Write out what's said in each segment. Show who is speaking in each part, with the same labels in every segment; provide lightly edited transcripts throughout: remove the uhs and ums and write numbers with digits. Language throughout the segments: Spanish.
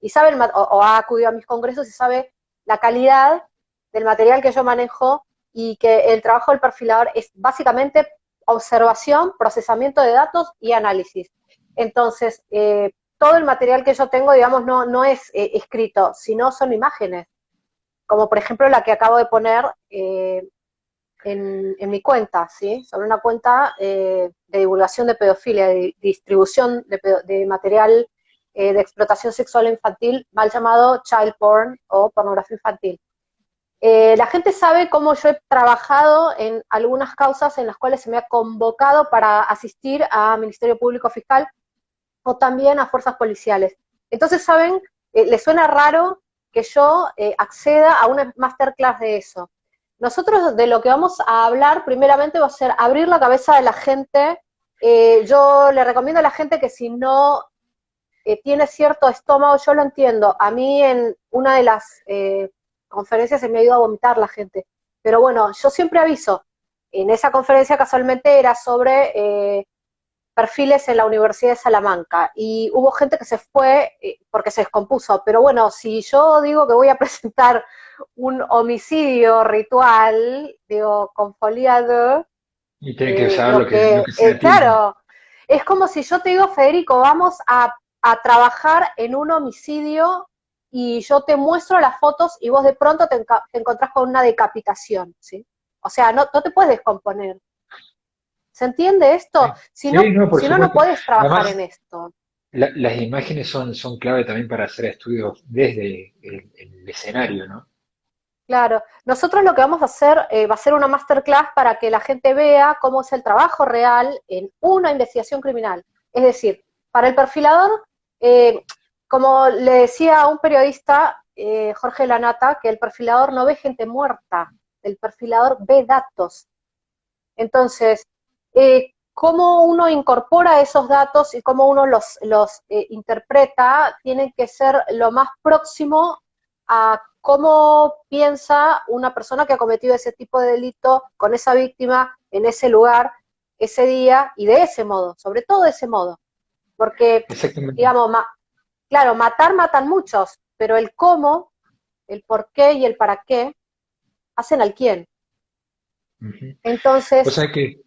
Speaker 1: y sabe o ha acudido a mis congresos y sabe la calidad del material que yo manejo y que el trabajo del perfilador es básicamente observación, procesamiento de datos y análisis. Entonces, todo el material que yo tengo, digamos, no es escrito, sino son imágenes, como por ejemplo la que acabo de poner en mi cuenta, ¿sí? Sobre una cuenta de divulgación de pedofilia, de distribución de material de explotación sexual infantil, mal llamado child porn o pornografía infantil. La gente sabe cómo yo he trabajado en algunas causas en las cuales se me ha convocado para asistir a Ministerio Público Fiscal o también a fuerzas policiales. Entonces, ¿saben? Les suena raro que yo acceda a una masterclass de eso. Nosotros de lo que vamos a hablar primeramente va a ser abrir la cabeza de la gente. Yo le recomiendo a la gente que si no tiene cierto estómago, yo lo entiendo. A mí en una de las conferencias se me ha ido a vomitar la gente. Pero bueno, yo siempre aviso. En esa conferencia casualmente era sobre perfiles en la Universidad de Salamanca y hubo gente que se fue porque se descompuso, pero bueno, si yo digo que voy a presentar un homicidio ritual, digo, con folia de,
Speaker 2: Y tiene que saber
Speaker 1: lo
Speaker 2: lo
Speaker 1: que,
Speaker 2: que se atiende.
Speaker 1: claro, es como si yo te digo, Federico, vamos a trabajar en un homicidio y yo te muestro las fotos y vos de pronto te encontrás con una decapitación, ¿sí? O sea, no te puedes descomponer. ¿Se entiende esto?
Speaker 2: Sí, sí, no, por
Speaker 1: No
Speaker 2: supuesto.
Speaker 1: puedes trabajar en
Speaker 2: Además,
Speaker 1: esto.
Speaker 2: las imágenes son clave también para hacer estudios desde el escenario, ¿no?
Speaker 1: Claro. Nosotros lo que vamos a hacer va a ser una masterclass para que la gente vea cómo es el trabajo real en una investigación criminal. Es decir, para el perfilador, eh, como le decía a un periodista, Jorge Lanata, que el perfilador no ve gente muerta, el perfilador ve datos. Entonces, cómo uno incorpora esos datos y cómo uno los interpreta, tienen que ser lo más próximo a cómo piensa una persona que ha cometido ese tipo de delito con esa víctima en ese lugar, ese día y de ese modo, sobre todo de ese modo. Porque,
Speaker 2: Exactamente.
Speaker 1: digamos, claro, matan muchos, pero el cómo, el por qué y el para qué hacen al quién.
Speaker 2: Ujú. O
Speaker 1: Entonces,
Speaker 2: sea que,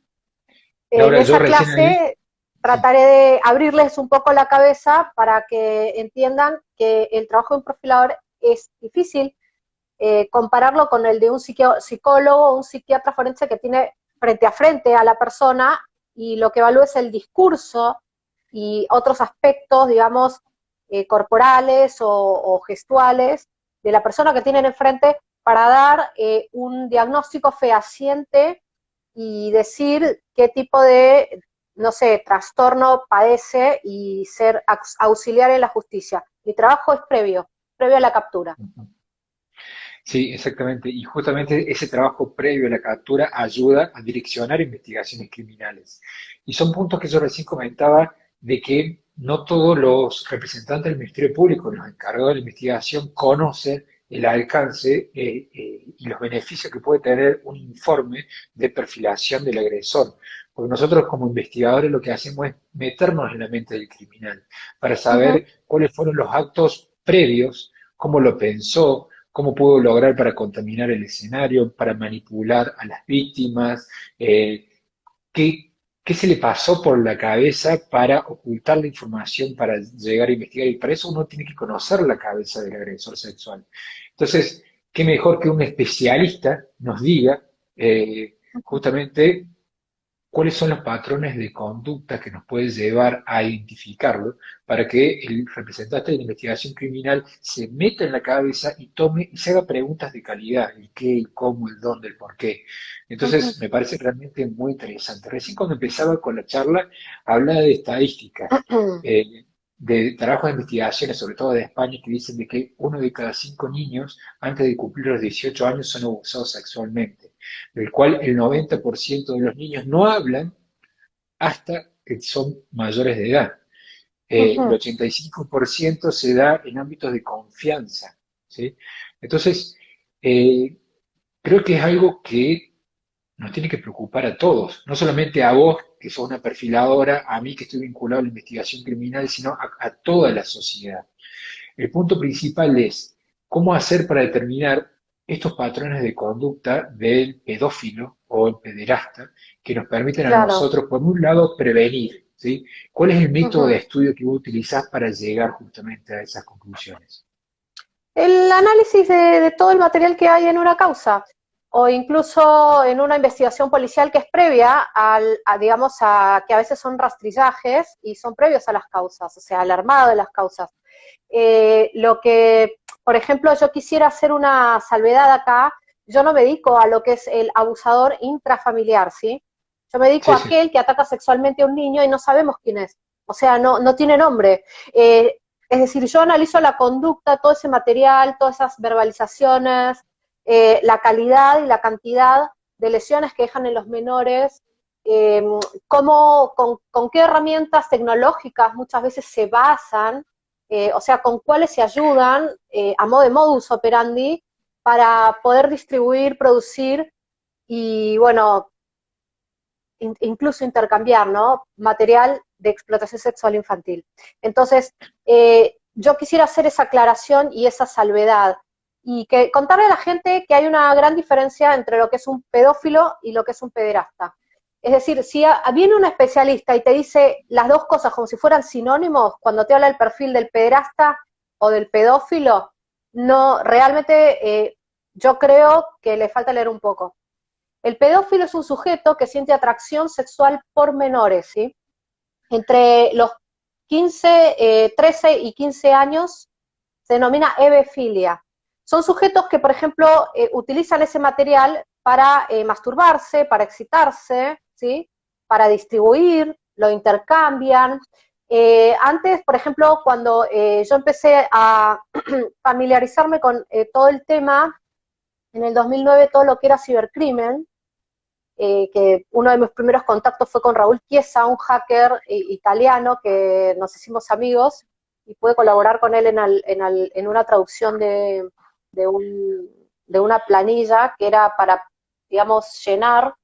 Speaker 1: en
Speaker 2: Laura, yo
Speaker 1: esa
Speaker 2: recién ahí,
Speaker 1: clase
Speaker 2: sí,
Speaker 1: trataré de abrirles un poco la cabeza para que entiendan que el trabajo de un perfilador es difícil, compararlo con el de un psicólogo o un psiquiatra forense que tiene frente a frente a la persona y lo que evalúa es el discurso y otros aspectos, digamos, corporales o gestuales de la persona que tienen enfrente para dar un diagnóstico fehaciente y decir qué tipo de, no sé, trastorno padece y ser auxiliar en la justicia. Mi trabajo es previo a la captura.
Speaker 2: ujú. Sí, exactamente. Y justamente ese trabajo previo a la captura ayuda a direccionar investigaciones criminales. Y son puntos que yo recién comentaba de que no todos los representantes del Ministerio Público, los encargados de la investigación, conocen el alcance y los beneficios que puede tener un informe de perfilación del agresor. Porque nosotros como investigadores lo que hacemos es meternos en la mente del criminal para
Speaker 1: Uh -huh,
Speaker 2: saber cuáles fueron los actos previos, cómo lo pensó, cómo pudo lograr para contaminar el escenario, para manipular a las víctimas, qué, qué se le pasó por la cabeza para ocultar la información, para llegar a investigar. Y para eso uno tiene que conocer la cabeza del agresor sexual. Entonces, qué mejor que un especialista nos diga justamente cuáles son los patrones de conducta que nos puede llevar a identificarlo para que el representante de la investigación criminal se meta en la cabeza y tome y se haga preguntas de calidad, el qué, el cómo, el dónde, el por qué.
Speaker 1: uh -huh.
Speaker 2: Entonces, me parece realmente muy interesante. Recién cuando empezaba con la charla, hablaba de estadísticas. De trabajos de investigaciones, sobre todo de España, que dicen de que 1 de cada 5 niños antes de cumplir los 18 años son abusados sexualmente, del cual el 90% de los niños no hablan hasta que son mayores de edad. El 85% se da en ámbitos de confianza, ¿sí? Entonces, eh, creo que es algo que nos tiene que preocupar a todos, no solamente a vos, que sos una perfiladora, a mí que estoy vinculado a la investigación criminal, sino a toda la sociedad. el punto principal es cómo hacer para determinar estos patrones de conducta del pedófilo o el pederasta que nos permiten a
Speaker 1: claro.
Speaker 2: nosotros, por un lado, prevenir, ¿sí? ¿Cuál es el método de
Speaker 1: Ujú.
Speaker 2: estudio que vos utilizás para llegar justamente a esas conclusiones?
Speaker 1: El análisis de todo el material que hay en una causa, o incluso en una investigación policial que es previa digamos, a que a veces son rastrillajes y son previos a las causas, o sea, al armado de las causas. Lo que, por ejemplo, yo quisiera hacer una salvedad acá, yo no me dedico a lo que es el abusador intrafamiliar, ¿sí? Yo me dedico
Speaker 2: Sí,
Speaker 1: a
Speaker 2: sí.
Speaker 1: aquel que ataca sexualmente a un niño y no sabemos quién es. O sea, no tiene nombre. Es decir, yo analizo la conducta, todo ese material, todas esas verbalizaciones, la calidad y la cantidad de lesiones que dejan en los menores, eh, con qué herramientas tecnológicas muchas veces se basan, o sea, con cuáles se ayudan a modo de modus operandi para poder distribuir, producir y, bueno, incluso intercambiar, ¿no? Material de explotación sexual infantil. Entonces, yo quisiera hacer esa aclaración y esa salvedad y que contarle a la gente que hay una gran diferencia entre lo que es un pedófilo y lo que es un pederasta. Es decir, si viene un especialista y te dice las dos cosas como si fueran sinónimos, cuando te habla del perfil del pederasta o del pedófilo, no, realmente yo creo que le falta leer un poco. El pedófilo es un sujeto que siente atracción sexual por menores, ¿sí? Entre los 13 y 15 años se denomina hebefilia. Son sujetos que, por ejemplo, utilizan ese material para masturbarse, para excitarse, ¿sí? Para distribuir, lo intercambian. Antes, por ejemplo, cuando yo empecé a familiarizarme con todo el tema, en el 2009, todo lo que era cibercrimen, que uno de mis primeros contactos fue con Raúl Chiesa, un hacker italiano que nos hicimos amigos y pude colaborar con él en una traducción de, un, de una planilla que era para, digamos, llenar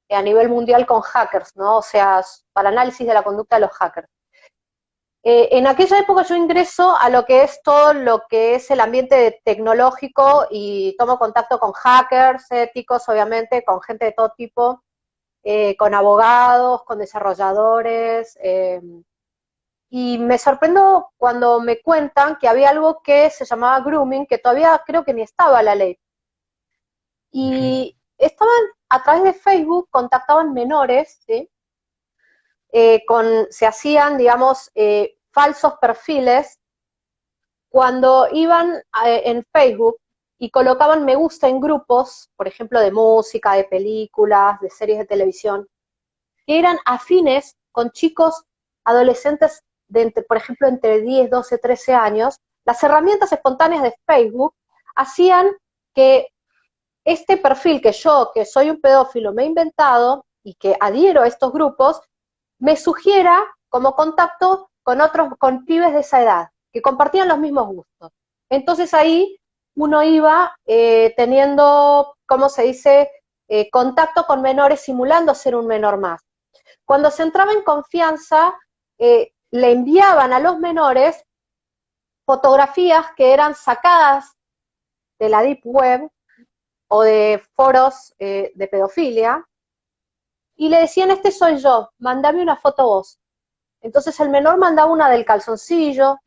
Speaker 1: a nivel mundial con hackers, ¿no? O sea, para análisis de la conducta de los hackers. En aquella época yo ingreso a lo que es todo lo que es el ambiente tecnológico y tomo contacto con hackers éticos, obviamente, con gente de todo tipo, con abogados, con desarrolladores, y me sorprendo cuando me cuentan que había algo que se llamaba grooming, que todavía creo que ni estaba la ley.
Speaker 2: Ujú.
Speaker 1: Y estaban a través de Facebook, contactaban menores, ¿sí? Se hacían, digamos, falsos perfiles cuando iban en Facebook y colocaban me gusta en grupos, por ejemplo, de música, de películas, de series de televisión, que eran afines con chicos adolescentes por ejemplo, entre 10, 12, 13 años, las herramientas espontáneas de Facebook hacían que este perfil que soy un pedófilo, me he inventado y que adhiero a estos grupos, me sugiera como contacto con otros, con pibes de esa edad, que compartían los mismos gustos. Entonces ahí uno iba teniendo, ¿cómo se dice?, contacto con menores simulando ser un menor más. Cuando se entraba en confianza, le enviaban a los menores fotografías que eran sacadas de la Deep Web o de foros de pedofilia y le decían, este soy yo, mandame una foto vos. Entonces el menor mandaba una del calzoncillo,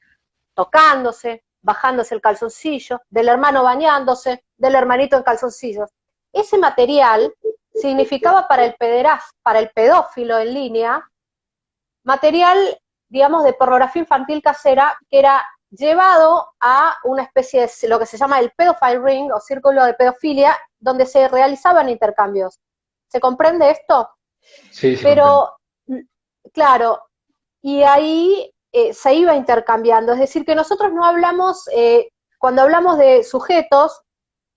Speaker 1: tocándose, bajándose el calzoncillo, del hermano bañándose, del hermanito en calzoncillos. Ese material significaba para el pedófilo en línea, material, digamos, de pornografía infantil casera que era llevado a una especie de lo que se llama el pedophile ring o círculo de pedofilia, donde se realizaban intercambios. ¿Se comprende esto?
Speaker 2: Sí, se comprende.
Speaker 1: Pero, claro, y ahí se iba intercambiando, es decir, que nosotros no hablamos, cuando hablamos de sujetos,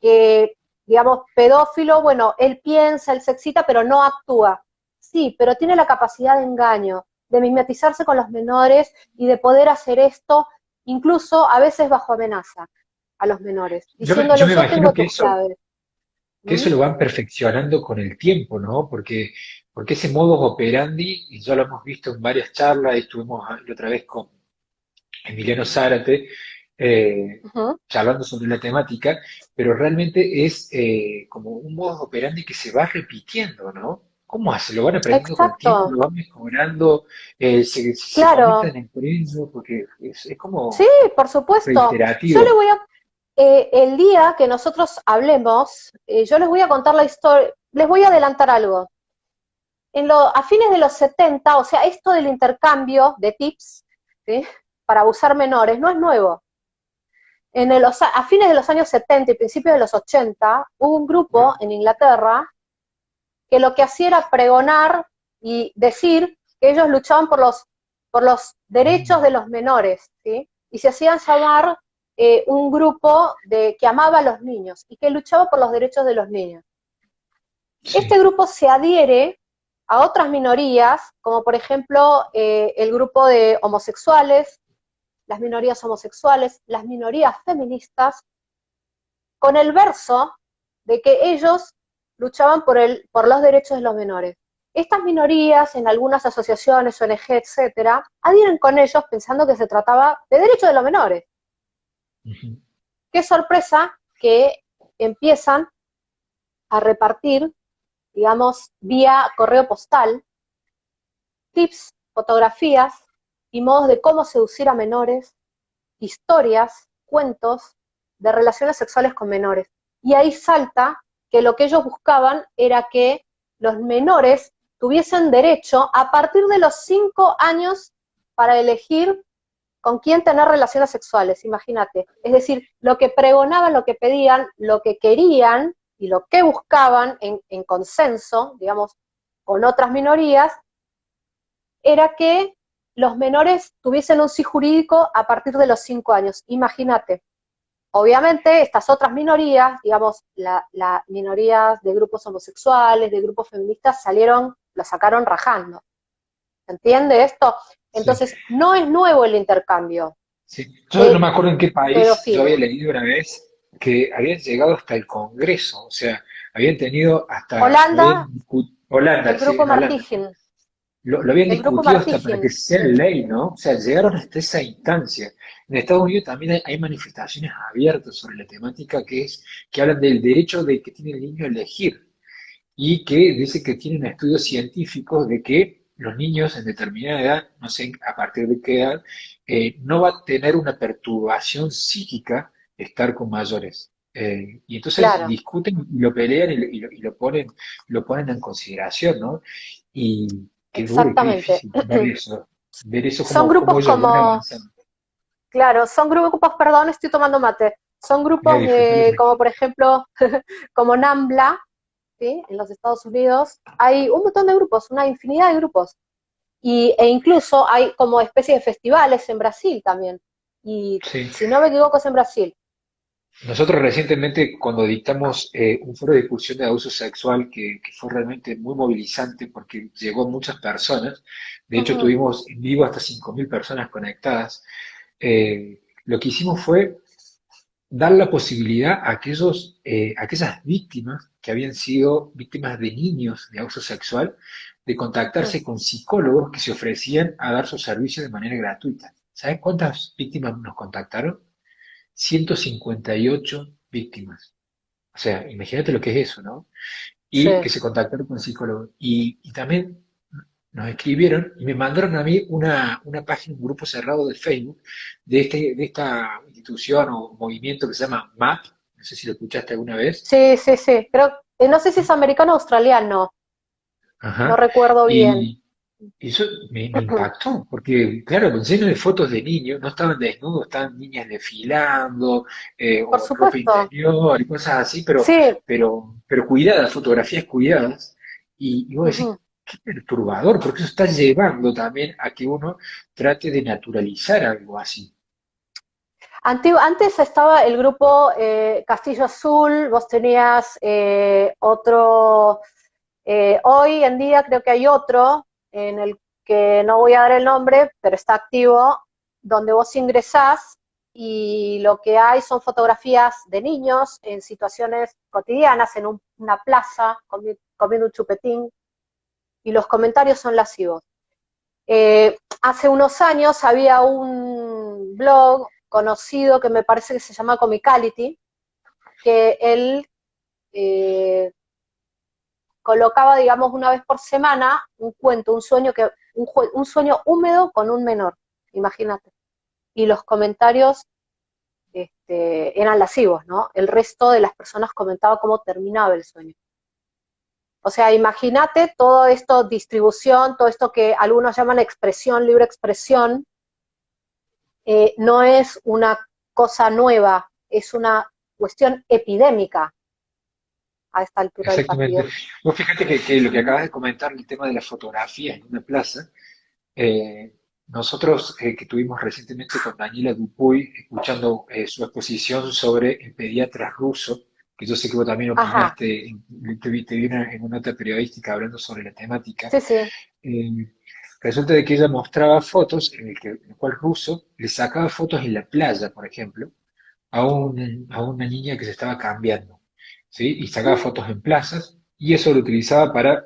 Speaker 1: que, digamos, pedófilo, bueno, él piensa, él se excita, pero no actúa. Sí, pero tiene la capacidad de engaño, de mimetizarse con los menores y de poder hacer esto, incluso a veces bajo amenaza a los menores,
Speaker 2: Yo
Speaker 1: diciéndole
Speaker 2: me
Speaker 1: yo
Speaker 2: imagino
Speaker 1: tengo tus claves.
Speaker 2: que
Speaker 1: ¿Mm?
Speaker 2: eso lo van perfeccionando con el tiempo, ¿no? Porque ese modus operandi, y ya lo hemos visto en varias charlas, y estuvimos la otra vez con Emiliano Zárate,
Speaker 1: Ujú.
Speaker 2: charlando sobre la temática, pero realmente es como un modo operandi que se va repitiendo, ¿no? ¿Cómo hace? ¿Lo van aprendiendo con tiempo?
Speaker 1: Exacto,
Speaker 2: ¿Lo van mejorando? ¿Se
Speaker 1: claro.
Speaker 2: comentan entre ellos? Porque es
Speaker 1: Sí,
Speaker 2: como
Speaker 1: por supuesto. Yo le
Speaker 2: reiterativo.
Speaker 1: voy a, el día que nosotros hablemos, yo les voy a contar la historia, les voy a adelantar algo. A fines de los 70, o sea, esto del intercambio de tips, ¿sí? Para abusar menores no es nuevo. A fines de los años 70 y principios de los 80, hubo un grupo en Inglaterra que lo que hacía era pregonar y decir que ellos luchaban por los derechos de
Speaker 2: Mm,
Speaker 1: los menores, ¿sí? Y se hacían llamar un grupo que amaba a los niños y que luchaba por los derechos de los niños. Este
Speaker 2: sí.
Speaker 1: grupo se adhiere a otras minorías, como por ejemplo el grupo de homosexuales, las minorías homosexuales, las minorías feministas, con el verso de que ellos luchaban por los derechos de los menores. Estas minorías, en algunas asociaciones, ONG, etcétera, adhieren con ellos pensando que se trataba de derechos de los menores.
Speaker 2: Ujú.
Speaker 1: Qué sorpresa que empiezan a repartir, digamos, vía correo postal, tips, fotografías y modos de cómo seducir a menores, historias, cuentos de relaciones sexuales con menores. Y ahí salta que lo que ellos buscaban era que los menores tuviesen derecho a partir de los 5 años para elegir con quién tener relaciones sexuales, imagínate. Es decir, lo que pregonaban, lo que pedían, lo que querían y lo que buscaban en consenso, digamos, con otras minorías, era que los menores tuviesen un sí jurídico a partir de los 5 años. Imagínate. Obviamente, estas otras minorías, digamos, la minorías de grupos homosexuales, de grupos feministas, lo sacaron rajando. ¿Se entiende esto?
Speaker 2: Sí.
Speaker 1: Entonces, no es nuevo el intercambio
Speaker 2: Sí. Yo no
Speaker 1: de
Speaker 2: me acuerdo en qué país yo había
Speaker 1: pedofilia.
Speaker 2: leído una vez que habían llegado hasta el Congreso, o sea, habían tenido hasta,
Speaker 1: Holanda,
Speaker 2: Holanda,
Speaker 1: el
Speaker 2: sí,
Speaker 1: grupo
Speaker 2: en Holanda,
Speaker 1: Martigin,
Speaker 2: lo habían
Speaker 1: el grupo
Speaker 2: discutido hasta para que
Speaker 1: Martigin,
Speaker 2: sea
Speaker 1: sí.
Speaker 2: ley, ¿no? O sea, llegaron hasta esa instancia. En Estados Unidos también hay manifestaciones abiertas sobre la temática que hablan del derecho de que tiene el niño a elegir y que dice que tienen estudios científicos de que los niños en determinada edad, no sé a partir de qué edad, no va a tener una perturbación psíquica estar con mayores. Y entonces
Speaker 1: Claro,
Speaker 2: discuten y lo pelean lo ponen en consideración, ¿no? Y qué duro y qué
Speaker 1: exactamente.
Speaker 2: difícil ver eso
Speaker 1: Son
Speaker 2: como
Speaker 1: grupos
Speaker 2: ellos van
Speaker 1: como,
Speaker 2: avanzando.
Speaker 1: claro, son grupos, perdón, estoy tomando mate, son grupos
Speaker 2: Disfrutarlo
Speaker 1: como
Speaker 2: tranquilo.
Speaker 1: por ejemplo, como NAMBLA, ¿sí? En los Estados Unidos, hay un montón de grupos, una infinidad de grupos. E incluso hay como especies de festivales en Brasil también. Y
Speaker 2: Sí.
Speaker 1: si no me equivoco es en Brasil.
Speaker 2: Nosotros recientemente, cuando dictamos un foro de discusión de abuso sexual que fue realmente muy movilizante porque llegó a muchas personas, de hecho
Speaker 1: Ujú.
Speaker 2: tuvimos en vivo hasta 5.000 personas conectadas, lo que hicimos fue dar la posibilidad a a aquellas víctimas que habían sido víctimas de niños de abuso sexual, de
Speaker 1: Mm.
Speaker 2: contactarse con psicólogos que se ofrecían a dar sus servicios de manera gratuita. ¿Saben cuántas víctimas nos contactaron? 158 víctimas. O sea, imagínate lo que es eso, ¿no?
Speaker 1: Sí.
Speaker 2: Y que se contactaron con psicólogos. Y también nos escribieron y me mandaron a mí una página, un grupo cerrado de Facebook de esta institución o movimiento que se llama MAP. No sé si lo escuchaste alguna vez.
Speaker 1: Sí, sí, sí. Creo, no sé si es americano o australiano, no
Speaker 2: Ajá.
Speaker 1: recuerdo bien.
Speaker 2: Y eso me impactó, porque, claro, lleno de fotos de niños, no estaban desnudos, estaban niñas desfilando,
Speaker 1: Por
Speaker 2: o en ropa
Speaker 1: supuesto.
Speaker 2: interior y cosas así,
Speaker 1: Sí.
Speaker 2: pero cuidadas, fotografías cuidadas. Y vos decís,
Speaker 1: Ujú.
Speaker 2: qué perturbador, porque eso está llevando también a que uno trate de naturalizar algo así.
Speaker 1: Antes estaba el grupo Castillo Azul, vos tenías otro, hoy en día creo que hay otro en el que no voy a dar el nombre, pero está activo, donde vos ingresás y lo que hay son fotografías de niños en situaciones cotidianas, en una plaza, comiendo un chupetín, y los comentarios son lascivos. Hace unos años había un blog conocido que me parece que se llama Comicality, que él colocaba, digamos, una vez por semana un cuento, un sueño, un sueño húmedo con un menor, imagínate. Y los comentarios eran lascivos, ¿no? El resto de las personas comentaba cómo terminaba el sueño. O sea, imagínate todo esto, distribución, todo esto que algunos llaman expresión, libre expresión, no es una cosa nueva, es una cuestión epidémica a esta altura del
Speaker 2: Exactamente.
Speaker 1: partido.
Speaker 2: Vos fíjate que lo que acabas de comentar, el tema de la fotografía en una plaza, nosotros que tuvimos recientemente con Daniela Dupuy, escuchando su exposición sobre el pediatra ruso, que yo sé que vos también
Speaker 1: Ajá,
Speaker 2: opinaste, te vi en una nota periodística hablando sobre la temática,
Speaker 1: sí, sí.
Speaker 2: eh, resulta de que ella mostraba fotos en el cual ruso le sacaba fotos en la playa, por ejemplo, a una niña que se estaba cambiando, ¿sí? Y sacaba
Speaker 1: Mm.
Speaker 2: fotos en plazas y eso lo utilizaba para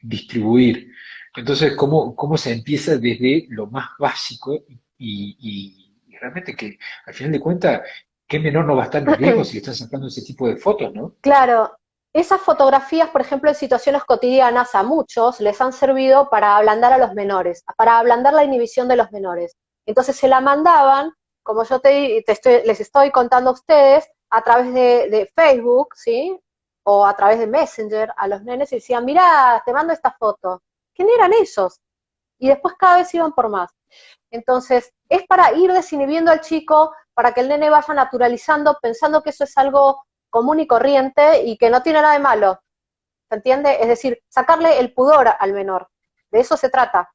Speaker 2: distribuir. Entonces, ¿cómo se empieza desde lo más básico y realmente que al final de cuentas, qué menor no va a estar en riesgo si le están sacando ese tipo de fotos, ¿no?
Speaker 1: Claro, esas fotografías, por ejemplo, en situaciones cotidianas, a muchos les han servido para ablandar a los menores, para ablandar la inhibición de los menores. Entonces se la mandaban, como yo les estoy contando a ustedes, a través de Facebook, ¿sí? O a través de Messenger a los nenes y decían, mira, te mando esta foto. ¿Quién eran ellos? Y después cada vez iban por más. Entonces, es para ir desinhibiendo al chico, para que el nene vaya naturalizando, pensando que eso es algo común y corriente y que no tiene nada de malo. ¿Se entiende? Es decir, sacarle el pudor al menor. De eso se trata.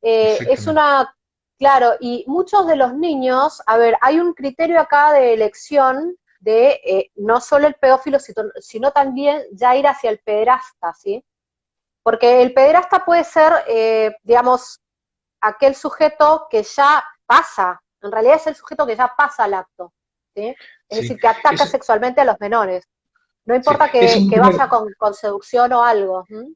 Speaker 1: Es
Speaker 2: Exactamente.
Speaker 1: una, claro, y muchos de los niños, a ver, hay un criterio acá de elección de no solo el pedófilo, sino también ya ir hacia el pederasta, ¿sí? Porque el pederasta puede ser, digamos, aquel sujeto que ya pasa, en realidad es el sujeto que ya pasa al acto, ¿sí? Es
Speaker 2: Sí,
Speaker 1: decir, que ataca
Speaker 2: eso,
Speaker 1: sexualmente a los menores. No
Speaker 2: sí.
Speaker 1: importa
Speaker 2: Es un
Speaker 1: que
Speaker 2: tema,
Speaker 1: vaya con seducción o algo. ¿M?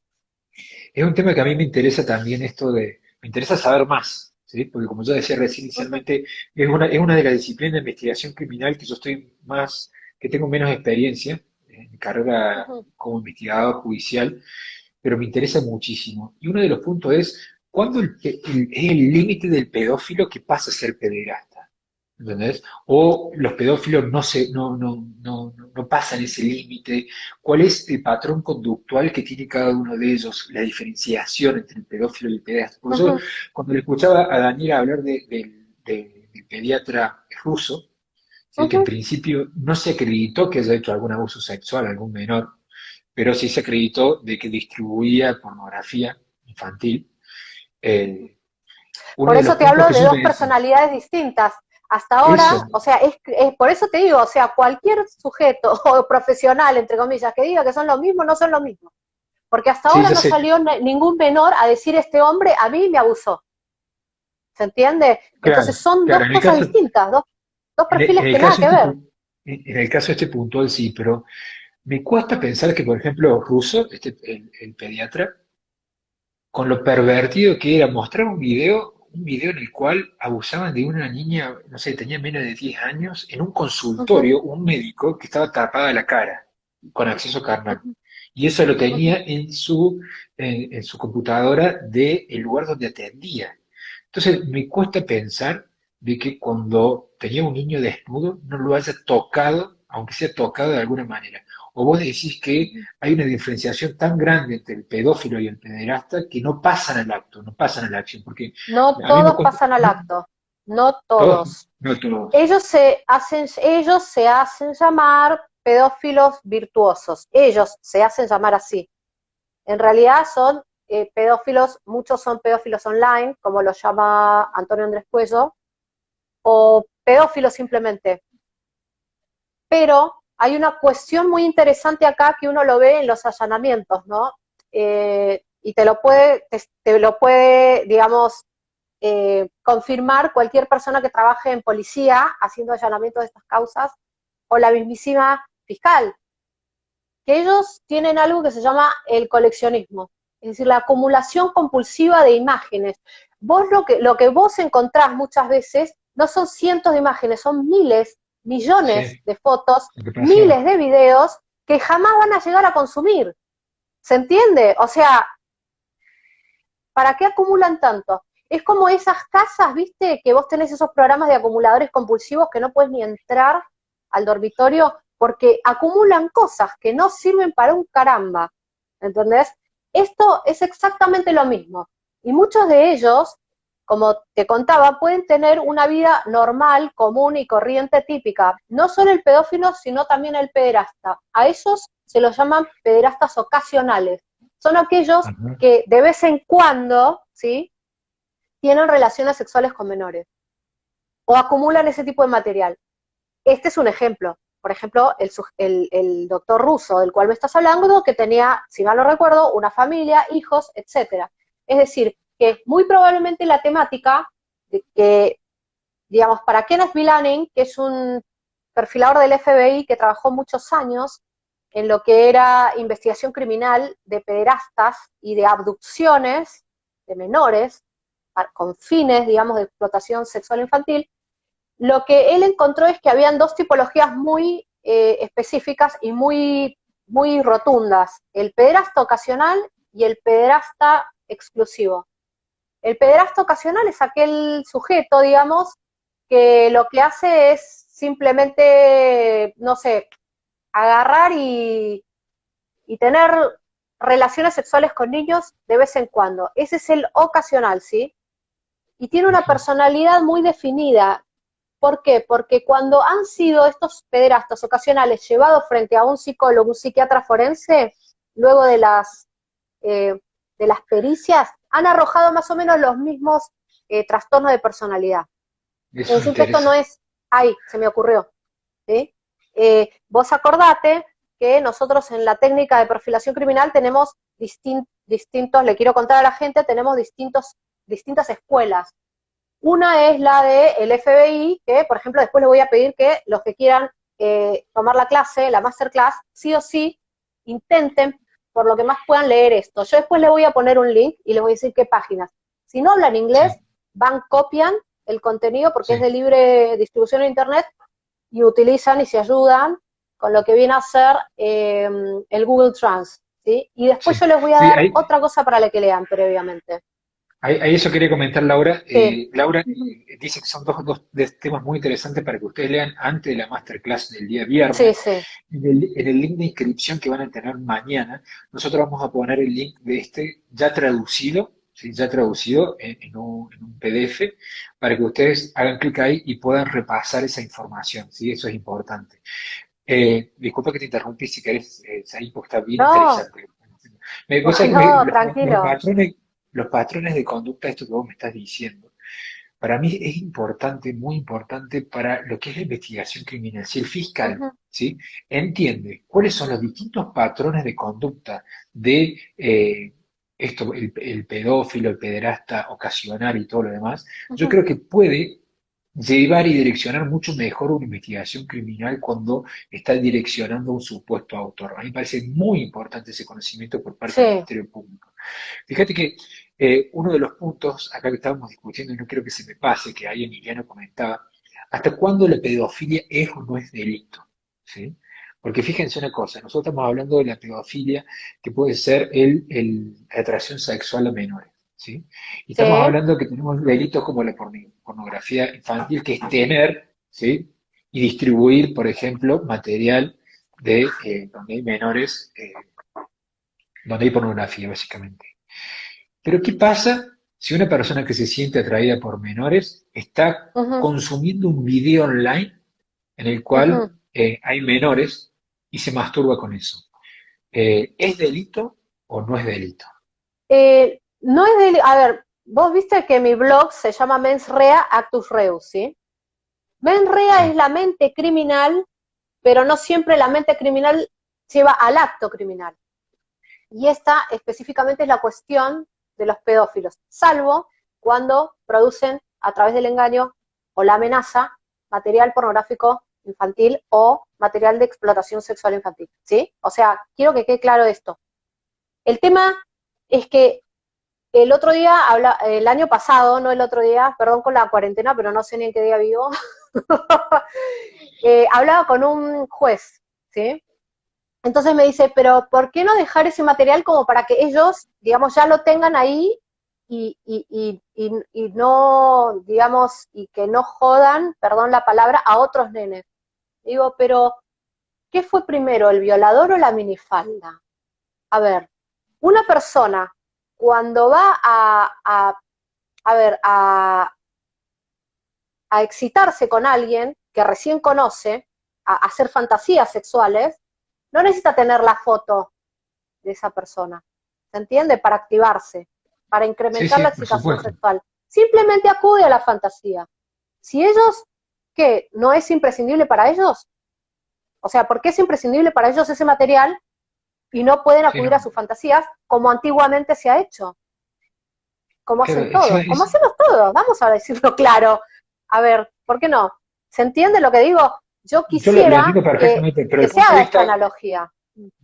Speaker 2: es un tema que a mí me interesa también esto me interesa saber más, ¿sí? Porque como yo decía recién
Speaker 1: Ujú,
Speaker 2: inicialmente, es una de las disciplinas de investigación criminal que yo estoy más, que tengo menos experiencia en mi carrera
Speaker 1: ujú.
Speaker 2: como investigador judicial, pero me interesa muchísimo. Y uno de los puntos es, ¿cuándo es el límite del pedófilo que pasa a ser pederasta? ¿Entendés? O los pedófilos no pasan ese límite. ¿Cuál es el patrón conductual que tiene cada uno de ellos? La diferenciación entre el pedófilo y el pederasta. Porque yo,
Speaker 1: Ujú,
Speaker 2: cuando le escuchaba a Daniela hablar del pediatra ruso, ¿sí? Que en
Speaker 1: ujú.
Speaker 2: principio no se acreditó que haya hecho algún abuso sexual a algún menor, pero sí se acreditó de que distribuía pornografía infantil. Eh, Uno
Speaker 1: Por
Speaker 2: de los
Speaker 1: eso te
Speaker 2: puntos
Speaker 1: hablo
Speaker 2: que
Speaker 1: de
Speaker 2: yo
Speaker 1: dos
Speaker 2: me decía,
Speaker 1: personalidades distintas. Hasta
Speaker 2: eso,
Speaker 1: ahora, o sea, por eso te digo, o sea, cualquier sujeto o profesional, entre comillas, que diga que son lo mismo, no son lo mismo. Porque hasta
Speaker 2: sí,
Speaker 1: ahora
Speaker 2: ya
Speaker 1: no
Speaker 2: sé,
Speaker 1: salió ningún menor a decir este hombre a mí me abusó. ¿Se entiende?
Speaker 2: claro,
Speaker 1: Entonces son
Speaker 2: claro,
Speaker 1: dos cosas distintas, dos
Speaker 2: en
Speaker 1: perfiles
Speaker 2: el
Speaker 1: que nada
Speaker 2: caso
Speaker 1: que ver.
Speaker 2: en el caso este puntual sí, pero me cuesta pensar que, por ejemplo, Russo, el pediatra, con lo pervertido que era, mostrar un video en el cual abusaban de una niña, no sé, tenía menos de 10 años, en un
Speaker 1: Ujú,
Speaker 2: consultorio, un médico que estaba tapada la cara, con acceso carnal.
Speaker 1: ujú,
Speaker 2: Y eso lo tenía
Speaker 1: ujú.
Speaker 2: en su computadora del lugar donde atendía. Entonces, me cuesta pensar de que cuando tenía un niño desnudo no lo haya tocado, aunque sea tocado de alguna manera. O vos decís que hay una diferenciación tan grande entre el pedófilo y el pederasta que no pasan al acto, no pasan a la acción, porque
Speaker 1: No
Speaker 2: a mí me
Speaker 1: todos
Speaker 2: cuesta,
Speaker 1: pasan al
Speaker 2: no,
Speaker 1: acto, no
Speaker 2: todos,
Speaker 1: todos.
Speaker 2: no todos.
Speaker 1: Ellos se hacen llamar pedófilos virtuosos. Ellos se hacen llamar así. En realidad son pedófilos, muchos son pedófilos online, como lo llama Antonio Andrés Cuello, o pedófilos simplemente. Pero hay una cuestión muy interesante acá que uno lo ve en los allanamientos, ¿no? Y te lo puede, digamos, confirmar cualquier persona que trabaje en policía haciendo allanamientos de estas causas, o la mismísima fiscal, que ellos tienen algo que se llama el coleccionismo, es decir, la acumulación compulsiva de imágenes. Vos lo que vos encontrás muchas veces no son cientos de imágenes, son miles, millones
Speaker 2: Sí,
Speaker 1: de fotos,
Speaker 2: lo que
Speaker 1: miles
Speaker 2: pasaba.
Speaker 1: de videos que jamás van a llegar a consumir. ¿Se entiende? O sea, ¿para qué acumulan tanto? Es como esas casas, ¿viste? Que vos tenés esos programas de acumuladores compulsivos que no puedes ni entrar al dormitorio porque acumulan cosas que no sirven para un caramba. ¿Entendés? Esto es exactamente lo mismo. Y muchos de ellos, como te contaba, pueden tener una vida normal, común y corriente típica. No solo el pedófilo, sino también el pederasta. A esos se los llaman pederastas ocasionales. Son aquellos
Speaker 2: Ajá.
Speaker 1: que de vez en cuando, ¿sí?, tienen relaciones sexuales con menores o acumulan ese tipo de material. Este es un ejemplo. Por ejemplo, el doctor ruso del cual me estás hablando, que tenía, si mal no recuerdo, una familia, hijos, etcétera. Es decir, que muy probablemente la temática de que, digamos, para Kenneth Villanin, que es un perfilador del FBI que trabajó muchos años en lo que era investigación criminal de pederastas y de abducciones de menores con fines, digamos, de explotación sexual infantil, lo que él encontró es que habían dos tipologías muy específicas y muy rotundas, el pederasta ocasional y el pederasta exclusivo. El pederasta ocasional es aquel sujeto, digamos, que lo que hace es simplemente, no sé, agarrar y tener relaciones sexuales con niños de vez en cuando. Ese es el ocasional, ¿sí? Y tiene una
Speaker 2: Ujú.
Speaker 1: personalidad muy definida. ¿Por qué? Porque cuando han sido estos pederastas ocasionales llevados frente a un psicólogo, un psiquiatra forense, luego eh, de las pericias, han arrojado más o menos los mismos trastornos de personalidad. Es
Speaker 2: Eso me
Speaker 1: decir, que esto no
Speaker 2: interesa.
Speaker 1: es, ay, se me ocurrió, ¿sí? Vos acordate que nosotros en la técnica de perfilación criminal tenemos distintos, le quiero contar a la gente, tenemos distintas escuelas. Una es la del FBI, que por ejemplo después les voy a pedir que los que quieran tomar la clase, la masterclass, sí o sí, intenten por lo que más puedan leer esto. Yo después les voy a poner un link y les voy a decir qué páginas. Si no hablan inglés,
Speaker 2: Sí,
Speaker 1: van, copian el contenido porque es
Speaker 2: sí,
Speaker 1: de libre distribución en internet y utilizan y se ayudan con lo que viene a ser el Google Trans, ¿sí? Y después
Speaker 2: sí.
Speaker 1: yo les voy a
Speaker 2: Sí,
Speaker 1: dar otra cosa para la que lean previamente.
Speaker 2: ahí eso quería comentar, Laura.
Speaker 1: Sí.
Speaker 2: Laura dice que son dos temas muy interesantes para que ustedes lean antes de la masterclass del día viernes.
Speaker 1: Sí, sí.
Speaker 2: En el link de inscripción que van a tener mañana, nosotros vamos a poner el link de este ya traducido, ¿sí? Ya traducido en un PDF, para que ustedes hagan clic ahí y puedan repasar esa información, ¿sí? Eso es importante. Disculpa que te interrumpí, si querés, ahí porque está bien
Speaker 1: No,
Speaker 2: interesante. Vos sabés que
Speaker 1: no,
Speaker 2: los
Speaker 1: tranquilo.
Speaker 2: patrones de conducta, esto que vos me estás diciendo, para mí es importante, muy importante para lo que es la investigación criminal. Si el fiscal,
Speaker 1: Ujú,
Speaker 2: ¿sí?, entiende cuáles son los distintos patrones de conducta de esto, el pedófilo, el pederasta ocasional y todo lo demás, yo
Speaker 1: ujú.
Speaker 2: creo que puede llevar y direccionar mucho mejor una investigación criminal cuando está direccionando un supuesto autor. A mí me parece muy importante ese conocimiento por parte del
Speaker 1: Sí.
Speaker 2: Ministerio Público. Fíjate que uno de los puntos, acá que estábamos discutiendo, y no quiero que se me pase, que ahí Emiliano comentaba, ¿hasta cuándo la pedofilia es o no es delito? ¿Sí? Porque fíjense una cosa, nosotros estamos hablando de la pedofilia que puede ser la atracción sexual a menores. ¿Sí? Y
Speaker 1: Sí.
Speaker 2: estamos hablando que tenemos delitos como la pornografía infantil, que es tener, ¿sí?, y distribuir, por ejemplo, material de donde hay menores, donde hay pornografía, básicamente. Pero ¿qué pasa si una persona que se siente atraída por menores está
Speaker 1: Ujú,
Speaker 2: consumiendo un video online en el
Speaker 1: ujú.
Speaker 2: cual hay menores y se masturba con eso? ¿Es delito o no es delito?
Speaker 1: No es de, a ver, vos viste que mi blog se llama Mens Rea Actus Reus, ¿sí? Mens Rea es
Speaker 2: Sí.
Speaker 1: la mente criminal, pero no siempre la mente criminal lleva al acto criminal. Y esta específicamente es la cuestión de los pedófilos, salvo cuando producen a través del engaño o la amenaza material pornográfico infantil o material de explotación sexual infantil, ¿sí? O sea, quiero que quede claro esto. El tema es que el otro día, el año pasado, no el otro día, perdón con la cuarentena, pero no sé ni en qué día vivo, hablaba con un juez, ¿sí? Entonces me dice, pero ¿por qué no dejar ese material como para que ellos, digamos, ya lo tengan ahí y no, digamos, y que no jodan, perdón la palabra, a otros nenes? Digo, pero ¿qué fue primero, el violador o la minifalda? A ver, una persona cuando va a ver, a excitarse con alguien que recién conoce, a hacer fantasías sexuales, no necesita tener la foto de esa persona, ¿se entiende? Para activarse, para
Speaker 2: Sí,
Speaker 1: incrementar
Speaker 2: sí,
Speaker 1: la
Speaker 2: por
Speaker 1: excitación
Speaker 2: supuesto.
Speaker 1: sexual. Simplemente acude a la fantasía. Si ellos, ¿qué? ¿No es imprescindible para ellos? O sea, ¿por qué es imprescindible para ellos ese material y no pueden
Speaker 2: Sí,
Speaker 1: acudir a
Speaker 2: no.
Speaker 1: sus fantasías como antiguamente se ha hecho? Como
Speaker 2: Claro,
Speaker 1: hacen
Speaker 2: encima
Speaker 1: todos, como hacemos todos, vamos a decirlo claro. A ver, ¿por qué no? ¿Se entiende lo que digo? Yo
Speaker 2: yo lo
Speaker 1: quisiera
Speaker 2: entiendo perfectamente, pero
Speaker 1: que
Speaker 2: desde el
Speaker 1: se
Speaker 2: punto de
Speaker 1: haga esta
Speaker 2: vista,
Speaker 1: analogía.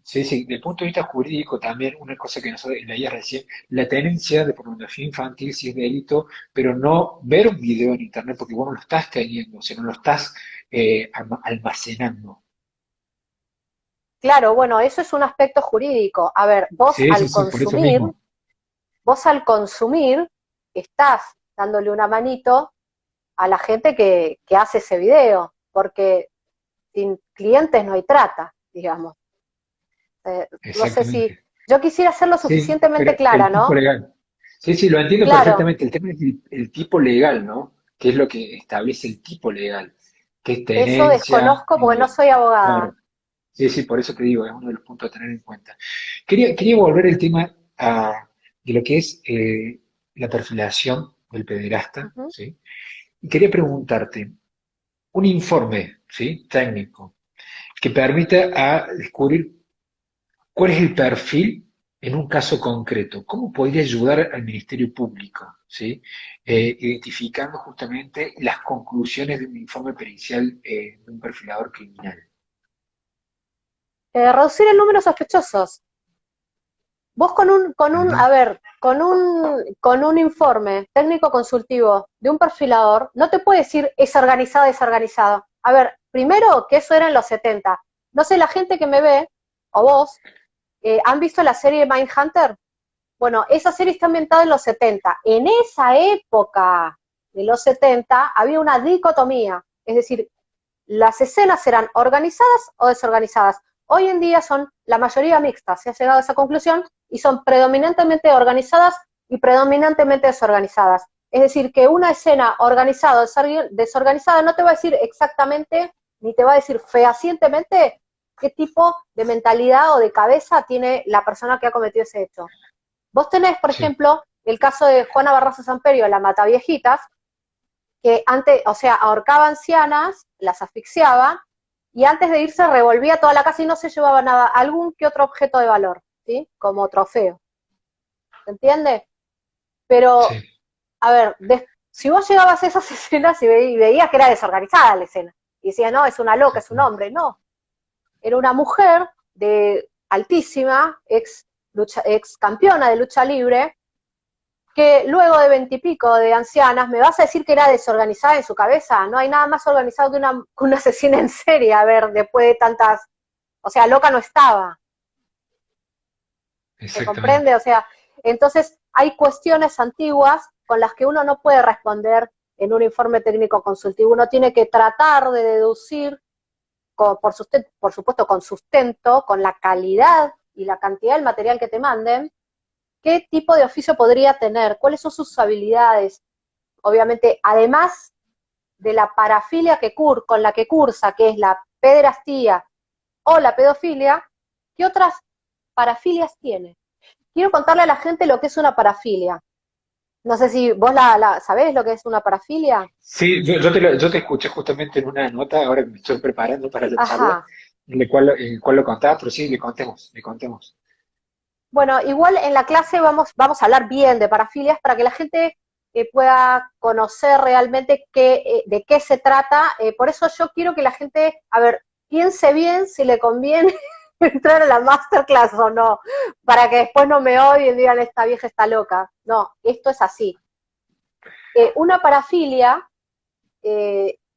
Speaker 2: sí, sí, desde el punto de vista jurídico también, una cosa que nosotros leías recién, la tenencia de pornografía infantil sí es delito, pero no ver un video en internet porque vos no lo estás teniendo, sino lo estás almacenando.
Speaker 1: Claro, bueno, eso es un aspecto jurídico. A ver,
Speaker 2: Sí, sí, sí, por eso mismo.
Speaker 1: vos al consumir, estás dándole una manito a la gente que hace ese video, porque sin clientes no hay trata, digamos. No sé si,
Speaker 2: Exactamente.
Speaker 1: yo quisiera ser lo
Speaker 2: Sí, pero
Speaker 1: suficientemente clara,
Speaker 2: el tipo
Speaker 1: ¿no?
Speaker 2: legal. Sí, sí, lo entiendo
Speaker 1: Claro,
Speaker 2: perfectamente. El tema es el tipo legal, ¿no? ¿Qué es lo que establece el tipo legal? ¿Qué es
Speaker 1: eso
Speaker 2: tenencia?
Speaker 1: desconozco porque no soy abogada.
Speaker 2: Claro. Sí, sí, por eso te digo, es uno de los puntos a tener en cuenta. Quería volver el tema de lo que es la perfilación del pederasta,
Speaker 1: Ujú.
Speaker 2: ¿sí? Y quería preguntarte, un informe, ¿sí? Técnico, que permita a descubrir cuál es el perfil en un caso concreto, cómo podría ayudar al Ministerio Público, ¿sí? Identificando justamente las conclusiones de un informe pericial de un perfilador criminal.
Speaker 1: Reducir el número de sospechosos. Vos
Speaker 2: Ajá.
Speaker 1: a ver, con un informe técnico consultivo de un perfilador, no te puede decir es organizado, desorganizado. A ver, primero que eso era en los 70. No sé, la gente que me ve, o vos, ¿han visto la serie Mindhunter? Bueno, esa serie está ambientada en los 70. En esa época de los 70 había una dicotomía, es decir, las escenas eran organizadas o desorganizadas. Hoy en día son la mayoría mixtas, se ha llegado a esa conclusión, y son predominantemente organizadas y predominantemente desorganizadas. Es decir, que una escena organizada o desorganizada no te va a decir exactamente, ni te va a decir fehacientemente qué tipo de mentalidad o de cabeza tiene la persona que ha cometido ese hecho. Vos tenés, por
Speaker 2: Sí,
Speaker 1: ejemplo, el caso de Juana Barraza Samperio, la Mataviejitas, que antes, o sea, ahorcaba ancianas, las asfixiaba, y antes de irse revolvía toda la casa y no se llevaba nada, algún que otro objeto de valor, ¿sí? Como trofeo, ¿se entiende? Pero,
Speaker 2: sí,
Speaker 1: a ver, si vos llegabas a esas escenas y veías que era desorganizada la escena, y decías, no, es una loca, es un
Speaker 2: exactamente.
Speaker 1: hombre, no, era una mujer de altísima, ex campeona de lucha libre, que luego de 20 y pico de ancianas, ¿me vas a decir que era desorganizada en su cabeza? No hay nada más organizado que una asesina en serie, a ver, después de tantas, o sea, loca no estaba, ¿se
Speaker 2: Exactamente.
Speaker 1: comprende? O sea, entonces hay cuestiones antiguas con las que uno no puede responder en un informe técnico consultivo, uno tiene que tratar de deducir, por supuesto con sustento, con la calidad y la cantidad del material que te manden, qué tipo de oficio podría tener, cuáles son sus habilidades, obviamente, además de la parafilia con la que cursa, que es la pederastía o la pedofilia, ¿qué otras parafilias tiene? Quiero contarle a la gente lo que es una parafilia. No sé si vos sabés lo que es una parafilia.
Speaker 2: Sí, yo te escuché justamente en una nota, ahora que me estoy preparando para la charla,
Speaker 1: Ajá.
Speaker 2: en la cual lo contaba, pero sí, le contemos.
Speaker 1: Bueno, igual en la clase vamos a hablar bien de parafilias para que la gente pueda conocer realmente de qué se trata. Por eso yo quiero que la gente, a ver, piense bien si le conviene entrar a la masterclass o no, para que después no me odien y digan, esta vieja está loca. No, esto es así. Una parafilia,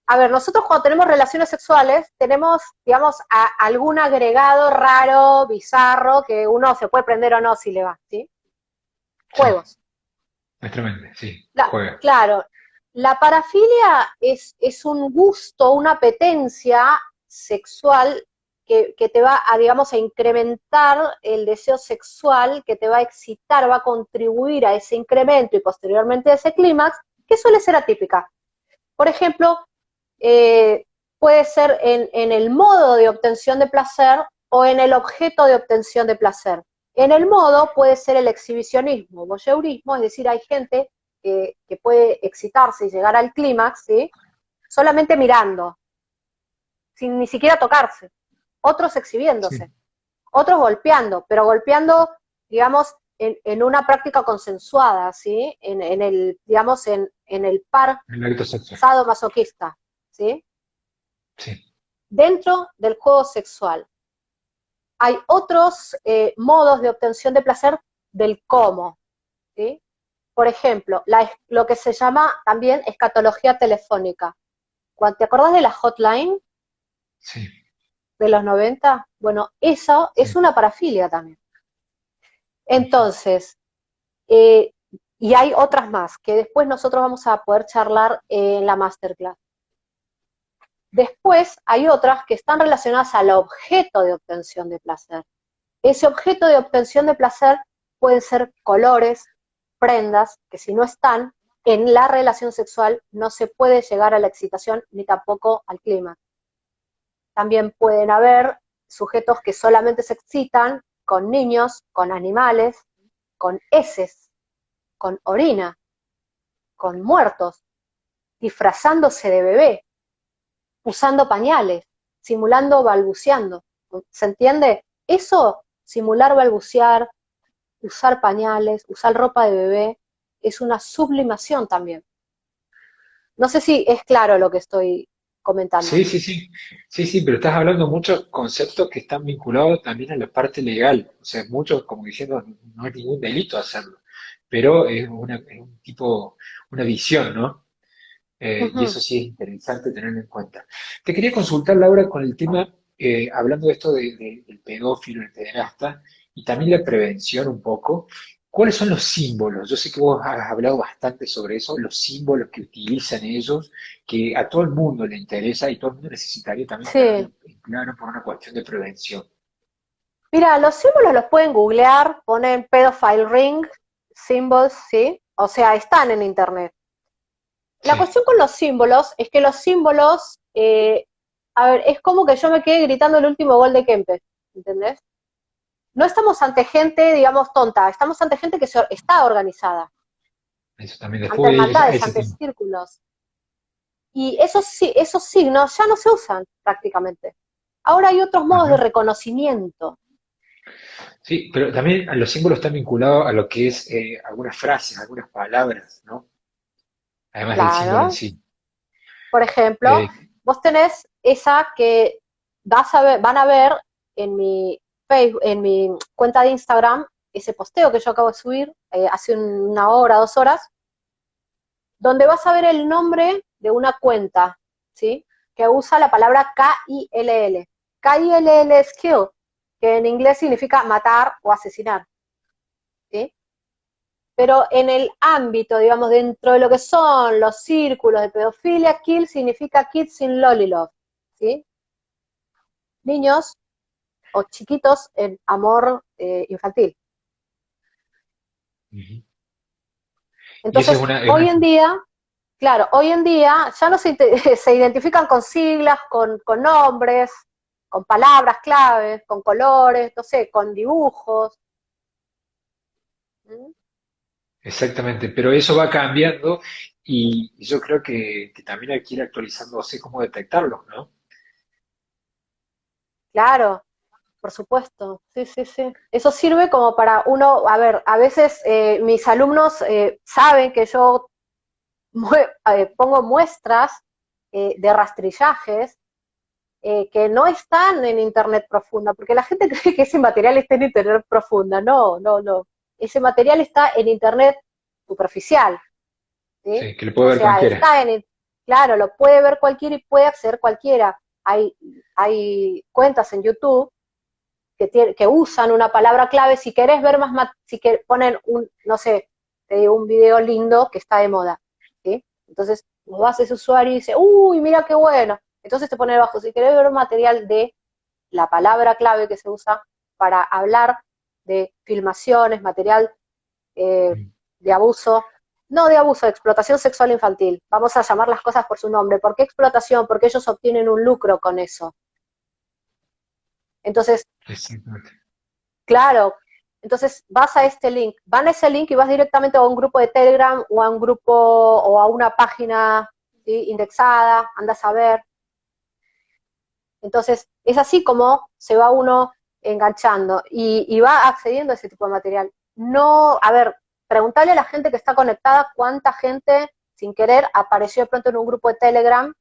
Speaker 1: a ver, nosotros cuando tenemos relaciones sexuales, tenemos, digamos, algún agregado raro, bizarro, que uno se puede prender o no si le va, ¿sí?
Speaker 2: Sí,
Speaker 1: Juegos.
Speaker 2: es tremendo, sí, juega.
Speaker 1: Claro, la parafilia es un gusto, una apetencia sexual que te va a, digamos, a incrementar el deseo sexual, que te va a excitar, va a contribuir a ese incremento y posteriormente a ese clímax, que suele ser atípica. Por ejemplo, eh, puede ser en el modo de obtención de placer o en el objeto de obtención de placer. En el modo puede ser el exhibicionismo, voyeurismo, es decir, hay gente que puede excitarse y llegar al clímax, ¿sí? Solamente mirando, sin ni siquiera tocarse. Otros exhibiéndose,
Speaker 2: Sí,
Speaker 1: otros golpeando, pero golpeando, digamos, en una práctica consensuada, ¿sí? En el, digamos, en el par
Speaker 2: el acto sexual.
Speaker 1: sadomasoquista, ¿sí?
Speaker 2: Sí,
Speaker 1: Dentro del juego sexual. Hay otros modos de obtención de placer del cómo, ¿sí? Por ejemplo, lo que se llama también escatología telefónica. ¿Te acordás de la hotline
Speaker 2: sí,
Speaker 1: de los 90? Bueno, eso es
Speaker 2: sí.
Speaker 1: una parafilia también.
Speaker 2: Ujú.
Speaker 1: Entonces, eh, y hay otras más que después nosotros vamos a poder charlar en la masterclass. Después hay otras que están relacionadas al objeto de obtención de placer. Ese objeto de obtención de placer pueden ser colores, prendas, que si no están en la relación sexual no se puede llegar a la excitación ni tampoco al clímax. También pueden haber sujetos que solamente se excitan con niños, con animales, con heces, con orina, con muertos, disfrazándose de bebé, usando pañales, simulando balbuceando. ¿Se entiende? Eso, simular balbucear, usar pañales, usar ropa de bebé, es una sublimación también. No sé si es claro lo que estoy comentando.
Speaker 2: Sí, sí, sí, sí, sí, pero estás hablando de muchos conceptos que están vinculados también a la parte legal, o sea, muchos como diciendo no es ningún delito hacerlo, pero es es un tipo, una visión, ¿no? Y
Speaker 1: Ujú.
Speaker 2: eso sí es interesante tenerlo en cuenta. Te quería consultar, Laura, con el tema, hablando de esto del pedófilo, el pederasta, y también la prevención un poco. ¿Cuáles son los símbolos? Yo sé que vos has hablado bastante sobre eso, los símbolos que utilizan ellos, que a todo el mundo le interesa y todo el mundo necesitaría también
Speaker 1: Sí.
Speaker 2: tenerlo en claro por una cuestión de prevención.
Speaker 1: Mira, los símbolos los pueden googlear, ponen pedophile ring, symbols, ¿sí? O sea, están en internet. La
Speaker 2: Sí,
Speaker 1: cuestión con los símbolos es que los símbolos, a ver, es como que yo me quedé gritando el último gol de Kempes, ¿entendés? No estamos ante gente, digamos, tonta, estamos ante gente que está organizada,
Speaker 2: eso también.
Speaker 1: ante
Speaker 2: Después voy a ir a
Speaker 1: hermandades,
Speaker 2: ese
Speaker 1: ante
Speaker 2: tema.
Speaker 1: círculos. Y esos signos ya no se usan prácticamente. Ahora hay otros modos de
Speaker 2: Ajá.
Speaker 1: reconocimiento.
Speaker 2: Sí, pero también los símbolos están vinculados a lo que es algunas frases, algunas palabras, ¿no? Además del símbolo en
Speaker 1: Claro.
Speaker 2: sí.
Speaker 1: Por ejemplo,
Speaker 2: Eh,
Speaker 1: vos tenés esa que van a ver en mi Facebook, en mi cuenta de Instagram, ese posteo que yo acabo de subir hace una hora, 2 horas, donde vas a ver el nombre de una cuenta, ¿sí? Que usa la palabra K-I-L-L. K-I-L-L es kill, que en inglés significa matar o asesinar, ¿sí? Pero en el ámbito, digamos, dentro de lo que son los círculos de pedofilia, kill significa kids in lolilove, ¿sí? Niños o chiquitos en amor infantil.
Speaker 2: Ujú. Y eso
Speaker 1: Entonces,
Speaker 2: es
Speaker 1: hoy
Speaker 2: una,
Speaker 1: en día, claro, hoy en día ya no se identifican con siglas, con nombres, con palabras claves, con colores, no sé, con dibujos. ¿Mm?
Speaker 2: exactamente, pero eso va cambiando y yo creo que también hay que ir actualizando, sé cómo detectarlos, ¿no?
Speaker 1: Claro, por supuesto, sí, sí, sí. Eso sirve como para uno, a ver, a veces mis alumnos saben que yo pongo muestras de rastrillajes que no están en Internet profunda, porque la gente cree que ese material está en Internet profunda. No, no, no. Ese material está en Internet superficial, ¿sí?
Speaker 2: Sí, que lo puede
Speaker 1: O
Speaker 2: ver
Speaker 1: sea,
Speaker 2: cualquiera.
Speaker 1: claro, lo puede ver cualquiera y puede acceder cualquiera. Hay cuentas en YouTube que usan una palabra clave. Si querés ver más, si ponen no sé, te digo, un video lindo que está de moda, ¿sí? Entonces, vos vas a ese usuario y dice, uy, mira qué bueno. Entonces te pone debajo, si querés ver un material de la palabra clave que se usa para hablar de filmaciones, material eh,
Speaker 2: Mm.
Speaker 1: de abuso, no de abuso, de explotación sexual infantil. Vamos a llamar las cosas por su nombre. ¿Por qué explotación? Porque ellos obtienen un lucro con eso. Entonces,
Speaker 2: Exactamente.
Speaker 1: claro, entonces vas a este link, van a ese link y vas directamente a un grupo de Telegram o a un grupo o a una página, ¿sí?, indexada, andas a ver. Entonces, es así como se va uno enganchando y va accediendo a ese tipo de material. No, a ver, preguntarle a la gente que está conectada cuánta gente sin querer apareció de pronto en un grupo de Telegram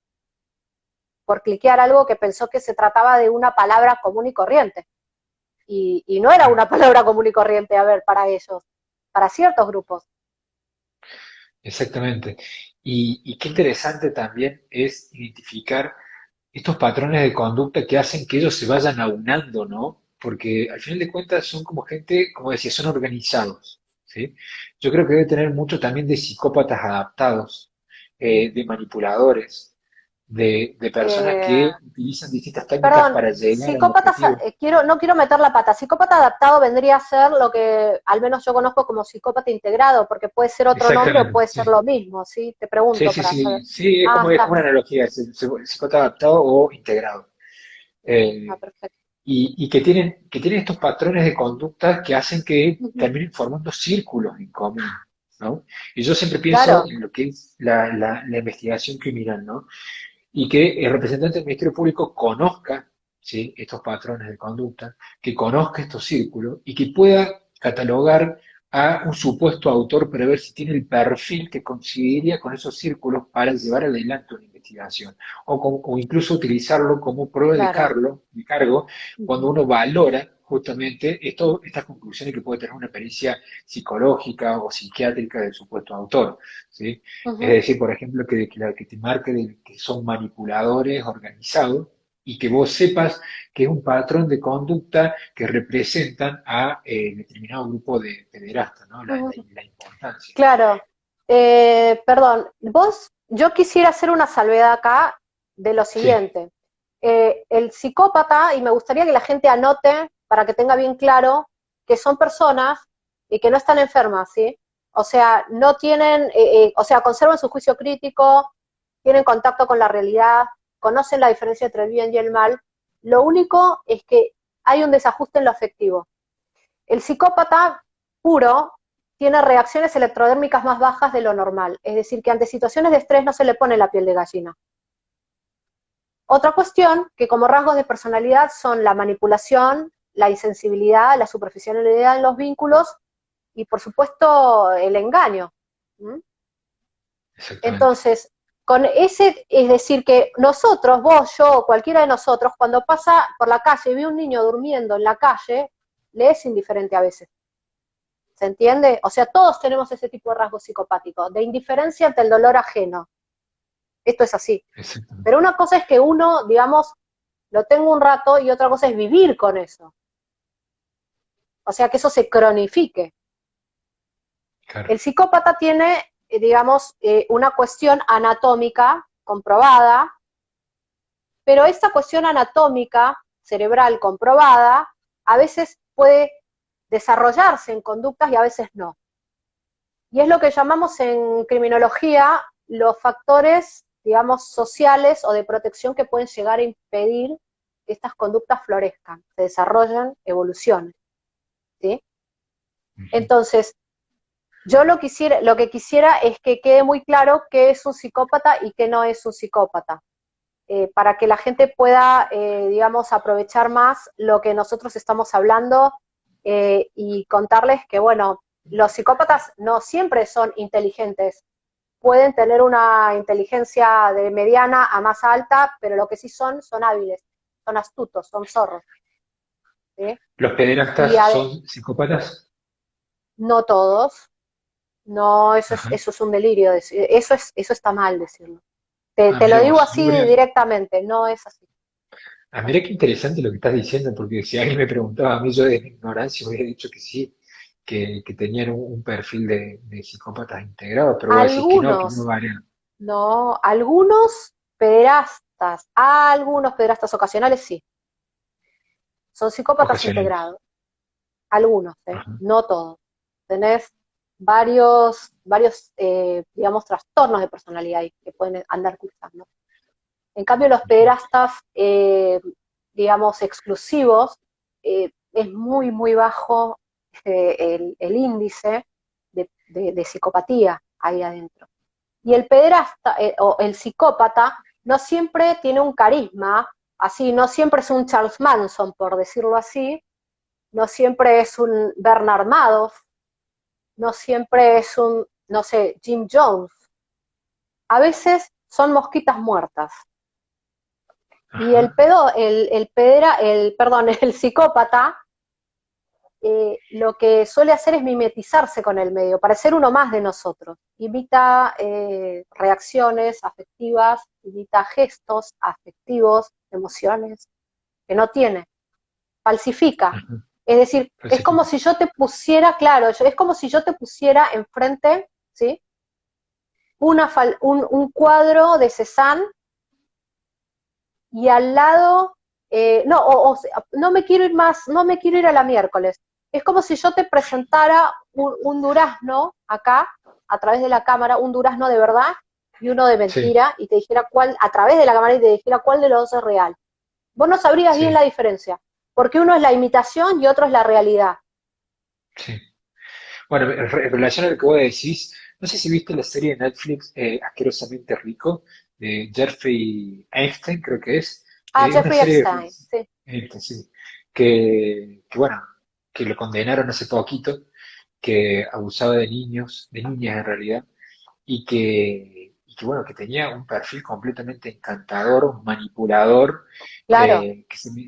Speaker 1: por cliquear algo que pensó que se trataba de una palabra común y corriente. Y no era
Speaker 2: Claro.
Speaker 1: una palabra común y corriente, a ver, para ellos, para ciertos grupos.
Speaker 2: Exactamente. Y qué interesante también es identificar estos patrones de conducta que hacen que ellos se vayan aunando, ¿no? Porque al final de cuentas son como gente, como decía, son organizados, ¿sí? Yo creo que debe tener mucho también de psicópatas adaptados, de manipuladores, de personas
Speaker 1: Eh,
Speaker 2: que utilizan distintas técnicas
Speaker 1: Perdón,
Speaker 2: para llegar a un
Speaker 1: psicópatas,
Speaker 2: objetivo.
Speaker 1: no quiero meter la pata. Psicópata adaptado vendría a ser lo que al menos yo conozco como psicópata integrado, porque puede ser otro nombre o
Speaker 2: Exactamente,
Speaker 1: puede ser
Speaker 2: sí.
Speaker 1: lo mismo, ¿sí? Te
Speaker 2: Sí,
Speaker 1: pregunto
Speaker 2: sí,
Speaker 1: para saber.
Speaker 2: sí, sí,
Speaker 1: Ah,
Speaker 2: es como
Speaker 1: está.
Speaker 2: una analogía, es psicópata adaptado o integrado.
Speaker 1: Ah,
Speaker 2: Eh,
Speaker 1: perfecto.
Speaker 2: y que tienen estos patrones de conducta que hacen que
Speaker 1: Ujú.
Speaker 2: terminen formando círculos en común, ¿no? Y yo siempre pienso
Speaker 1: Claro,
Speaker 2: en lo que es la investigación criminal, ¿no? Y que el representante del Ministerio Público conozca, ¿sí?, estos patrones de conducta, que conozca estos círculos y que pueda catalogar a un supuesto autor para ver si tiene el perfil que coincidiría con esos círculos para llevar adelante una investigación o incluso utilizarlo como prueba
Speaker 1: claro.
Speaker 2: de cargo cuando
Speaker 1: Ujú,
Speaker 2: uno valora justamente estas conclusiones que puede tener una pericia psicológica o psiquiátrica del supuesto autor, ¿sí? Es
Speaker 1: ujú.
Speaker 2: decir, por ejemplo, que te marque que son manipuladores organizados y que vos sepas que es un patrón de conducta que representan a determinado grupo de pederastas, ¿no?
Speaker 1: Ujú.
Speaker 2: La importancia.
Speaker 1: Claro. Perdón, yo quisiera hacer una salvedad acá de lo
Speaker 2: Sí,
Speaker 1: siguiente. El psicópata, y me gustaría que la gente anote para que tenga bien claro que son personas y que no están enfermas, ¿sí? O sea, no tienen, o sea, conservan su juicio crítico, tienen contacto con la realidad, conocen la diferencia entre el bien y el mal. Lo único es que hay un desajuste en lo afectivo. El psicópata puro tiene reacciones electrodérmicas más bajas de lo normal, es decir, que ante situaciones de estrés no se le pone la piel de gallina. Otra cuestión, que como rasgos de personalidad son la manipulación, la insensibilidad, la superficialidad en los vínculos y por supuesto el engaño. ¿Mm?
Speaker 2: exactamente.
Speaker 1: Entonces, con ese, es decir, que nosotros, vos, yo, cualquiera de nosotros, cuando pasa por la calle y ve un niño durmiendo en la calle, le es indiferente a veces. ¿Se entiende? O sea, todos tenemos ese tipo de rasgo psicopático, de indiferencia ante el dolor ajeno. Esto es así.
Speaker 2: Exactamente.
Speaker 1: Pero una cosa es que uno, digamos, lo tenga un rato y otra cosa es vivir con eso. O sea, que eso se cronifique.
Speaker 2: Claro.
Speaker 1: El psicópata tiene, digamos, una cuestión anatómica comprobada, pero esta cuestión anatómica cerebral comprobada a veces puede desarrollarse en conductas y a veces no. Y es lo que llamamos en criminología los factores, digamos, sociales o de protección que pueden llegar a impedir que estas conductas florezcan, se desarrollen, evolucionen, ¿sí?
Speaker 2: Ujú.
Speaker 1: Entonces, lo que quisiera es que quede muy claro qué es un psicópata y qué no es un psicópata, para que la gente pueda, digamos, aprovechar más lo que nosotros estamos hablando, y contarles que, bueno, los psicópatas no siempre son inteligentes, pueden tener una inteligencia de mediana a más alta, pero lo que sí son hábiles. son astutos, son zorros, ¿sí?
Speaker 2: ¿Los
Speaker 1: Y
Speaker 2: pederastas son psicópatas?
Speaker 1: no todos, no,
Speaker 2: Ajá.
Speaker 1: eso es un delirio, eso está mal decirlo.
Speaker 2: Ah,
Speaker 1: Te lo
Speaker 2: mira
Speaker 1: digo
Speaker 2: vos. No,
Speaker 1: así directamente, no es así.
Speaker 2: ah, mira qué interesante lo que estás diciendo, porque si alguien me preguntaba a mí, yo de mi ignorancia hubiera dicho que sí, que tenían un perfil de psicópatas integrados, pero vos decís que no
Speaker 1: Algunos,
Speaker 2: varían.
Speaker 1: no, algunos pederastas ocasionales sí, son psicópatas
Speaker 2: Ocasionales.
Speaker 1: integrados, algunos,
Speaker 2: Ajá.
Speaker 1: no todos. Tenés varios, digamos, trastornos de personalidad ahí que pueden andar cursando. En cambio, los pederastas, digamos, exclusivos, es muy, muy bajo el índice de psicopatía ahí adentro. Y el pederasta o el psicópata no siempre tiene un carisma, así, no siempre es un Charles Manson, por decirlo así, no siempre es un Bernard Madoff, no siempre es un, no sé, Jim Jones. A veces son mosquitas muertas. Y
Speaker 2: Ajá.
Speaker 1: perdón, el psicópata lo que suele hacer es mimetizarse con el medio, parecer uno más de nosotros. Imita reacciones afectivas, imita gestos afectivos, emociones que no tiene, falsifica.
Speaker 2: Ajá.
Speaker 1: Es decir, es como
Speaker 2: Falsifica.
Speaker 1: si yo te pusiera, claro, es como si yo te pusiera enfrente, ¿sí? Un cuadro de Cézanne y al lado, no, no me quiero ir más, no me quiero ir a la miércoles. Es como si yo te presentara un durazno acá, a través de la cámara, un durazno de verdad y uno de
Speaker 2: Sí,
Speaker 1: mentira, y te dijera cuál, a través de la cámara, y te dijera cuál de los dos es real. Vos no sabrías bien
Speaker 2: sí,
Speaker 1: la diferencia, porque uno es la imitación y otro es la realidad.
Speaker 2: sí. Bueno, en relación a lo que vos decís, no sé si viste la serie de Netflix Asquerosamente Rico, de Jeffrey Einstein, creo que es.
Speaker 1: Ah,
Speaker 2: Una
Speaker 1: Jeffrey
Speaker 2: serie
Speaker 1: Epstein, sí.
Speaker 2: sí, bueno, que lo condenaron hace poquito, que abusaba de niños, de niñas en realidad, y que bueno, que tenía un perfil completamente encantador, un manipulador,
Speaker 1: Claro,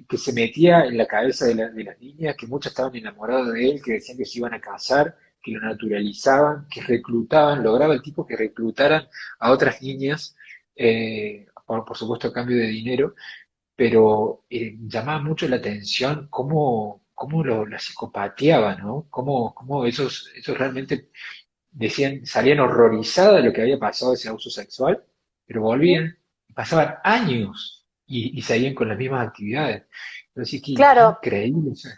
Speaker 2: que se metía en la cabeza de las niñas, que muchas estaban enamoradas de él, que decían que se iban a casar, que lo naturalizaban, que reclutaban, lograba el tipo que reclutaran a otras niñas, por supuesto a cambio de dinero, pero llamaba mucho la atención cómo la psicopateaba, ¿no? Cómo esos realmente decían, salían horrorizadas de lo que había pasado ese abuso sexual, pero
Speaker 1: ¿sí?
Speaker 2: volvían, pasaban años y seguían con las mismas actividades. Entonces, qué
Speaker 1: Claro,
Speaker 2: increíble. O sea,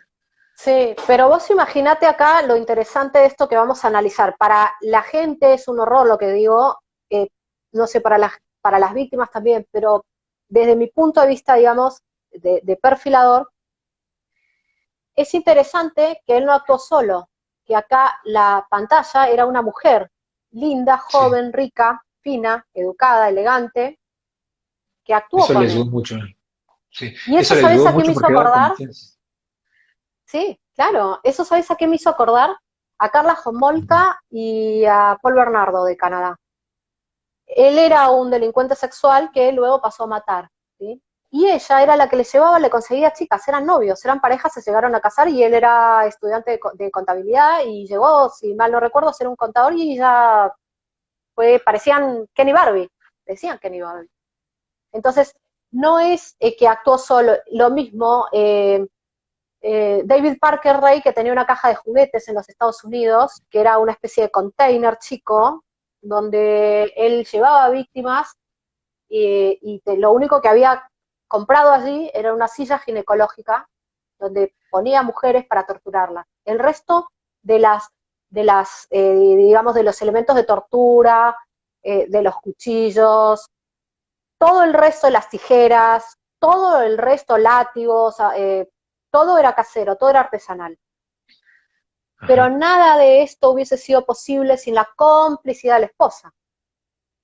Speaker 1: sí, pero vos imaginate acá lo interesante de esto que vamos a analizar. Para la gente es un horror lo que digo, eh, no sé, para las víctimas también, pero desde mi punto de vista, digamos, de perfilador, es interesante que él no actuó solo, que acá la pantalla era una mujer, linda,
Speaker 2: sí,
Speaker 1: joven, rica, fina, educada, elegante, que actuó
Speaker 2: eso le
Speaker 1: con
Speaker 2: ayudó
Speaker 1: él.
Speaker 2: mucho. Sí,
Speaker 1: Y
Speaker 2: eso
Speaker 1: eso,
Speaker 2: le
Speaker 1: ¿sabes
Speaker 2: ayudó
Speaker 1: a qué me
Speaker 2: mucho
Speaker 1: hizo
Speaker 2: porque daba
Speaker 1: acordar?
Speaker 2: confianza.
Speaker 1: Sí, claro, eso sabes a qué me hizo acordar a Carla Homolka y a Paul Bernardo de Canadá. Él era un delincuente sexual que luego pasó a matar, ¿sí? Y ella era la que le llevaba, le conseguía chicas, eran novios, eran parejas, se llegaron a casar y él era estudiante de contabilidad y llegó, si mal no recuerdo, a ser un contador y ya parecían Kenny Barbie, decían Kenny Barbie. Entonces, no es que actuó solo, lo mismo David Parker Ray, que tenía una caja de juguetes en los Estados Unidos, que era una especie de container chico, donde él llevaba víctimas lo único que había comprado allí era una silla ginecológica donde ponía mujeres para torturarlas. El resto de digamos, de los elementos de tortura, de los cuchillos, todo el resto de las tijeras, todo el resto látigos, todo era casero, todo era artesanal. Pero
Speaker 2: Ajá,
Speaker 1: nada de esto hubiese sido posible sin la complicidad de la esposa.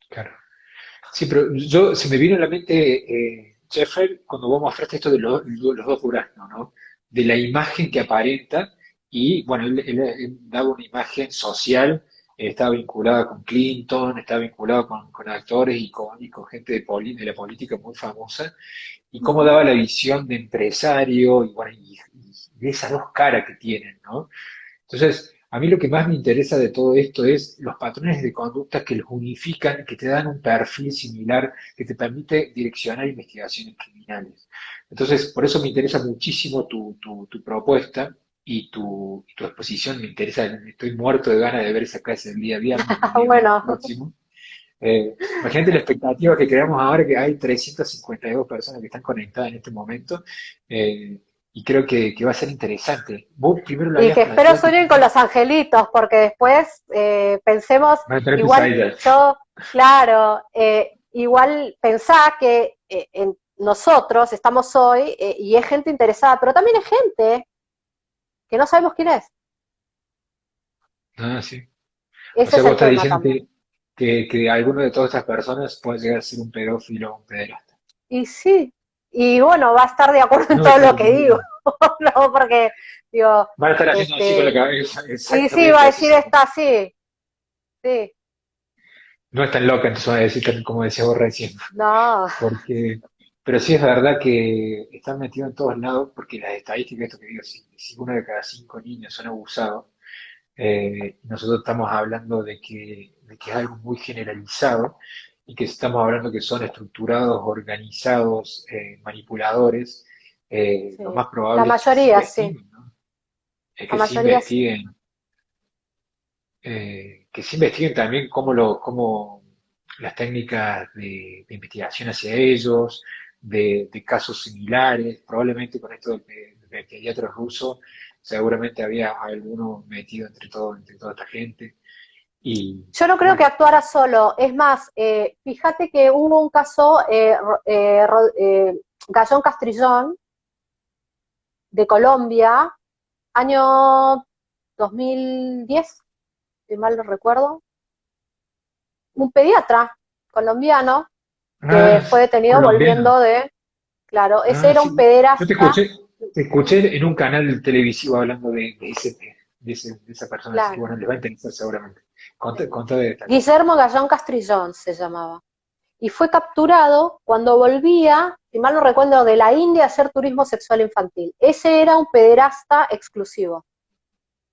Speaker 2: claro. Sí, pero se me vino a la mente, Jeffrey, cuando vos mostraste esto de los dos duraznos, ¿no? De la imagen que aparenta y, bueno, él daba una imagen social estaba vinculada con Clinton, estaba vinculada con actores y con gente de la política muy famosa, y cómo
Speaker 1: Ujú.
Speaker 2: daba la visión de empresario y, bueno, y de esas dos caras que tienen, ¿no? Entonces, a mí lo que más me interesa de todo esto es los patrones de conducta que los unifican, que te dan un perfil similar, que te permite direccionar investigaciones criminales. Entonces, por eso me interesa muchísimo tu propuesta y tu exposición. Me interesa, estoy muerto de ganas de ver esa clase el día viernes, el día viernes
Speaker 1: Bueno,
Speaker 2: próximo. Imagínate la expectativa que creamos ahora, que hay 352 personas que están conectadas en este momento, y creo que va a ser interesante. Vos primero lo
Speaker 1: y
Speaker 2: habías
Speaker 1: que espero
Speaker 2: planteado que
Speaker 1: sueñen con los angelitos, porque después pensemos,
Speaker 2: van a tener
Speaker 1: igual
Speaker 2: pesadillas.
Speaker 1: yo, claro, igual pensá que en nosotros estamos hoy y es gente interesada, pero también es gente que no sabemos quién es.
Speaker 2: Ah, sí. O
Speaker 1: Ese
Speaker 2: sea,
Speaker 1: es
Speaker 2: vos
Speaker 1: el
Speaker 2: estás
Speaker 1: tema
Speaker 2: diciendo
Speaker 1: también.
Speaker 2: que alguno de todas estas personas puede llegar a ser un pedófilo o un pederasta.
Speaker 1: Y sí, y bueno, va a estar de acuerdo en
Speaker 2: No
Speaker 1: todo
Speaker 2: está
Speaker 1: lo que digo,
Speaker 2: entendiendo.
Speaker 1: ¿no? Porque, digo,
Speaker 2: Van a estar haciendo así con la
Speaker 1: este,
Speaker 2: cabeza,
Speaker 1: y sí, va a
Speaker 2: exactamente así
Speaker 1: decir
Speaker 2: son.
Speaker 1: esta sí, sí,
Speaker 2: No es tan loca, entonces van a decir como decía vos recién.
Speaker 1: no,
Speaker 2: Porque, pero sí es verdad que están metidos en todos lados, porque las estadísticas, esto que digo, si uno de cada 5 niños son abusados, nosotros estamos hablando de que es algo muy generalizado y que estamos hablando que son estructurados, organizados, manipuladores, lo
Speaker 1: sí.
Speaker 2: más
Speaker 1: La
Speaker 2: probable es que se
Speaker 1: mayoría sí,
Speaker 2: investiguen, ¿no? Es
Speaker 1: la
Speaker 2: que se
Speaker 1: mayoría sí.
Speaker 2: investiguen, que se investiguen también cómo las técnicas de investigación hacia ellos, de casos similares, probablemente con esto del pediatra ruso, seguramente había alguno metido entre toda esta gente. Y,
Speaker 1: Yo no
Speaker 2: y
Speaker 1: creo que
Speaker 2: bueno,
Speaker 1: actuara solo, es más, fíjate que hubo un caso, Gallón Castrillón, de Colombia, año 2010, si mal no recuerdo, un pediatra colombiano que
Speaker 2: ah,
Speaker 1: fue detenido
Speaker 2: colombiano.
Speaker 1: volviendo de, claro, ese
Speaker 2: Ah,
Speaker 1: era un
Speaker 2: sí. Yo
Speaker 1: pederasta,
Speaker 2: te escuché en un canal televisivo hablando de esa persona, así que
Speaker 1: claro,
Speaker 2: bueno, les va a interesar seguramente. Contá de esta cosa.
Speaker 1: Guillermo Gallón Castrillón se llamaba. Y fue capturado cuando volvía, si mal no recuerdo, de la India a hacer turismo sexual infantil. Ese era un pederasta exclusivo.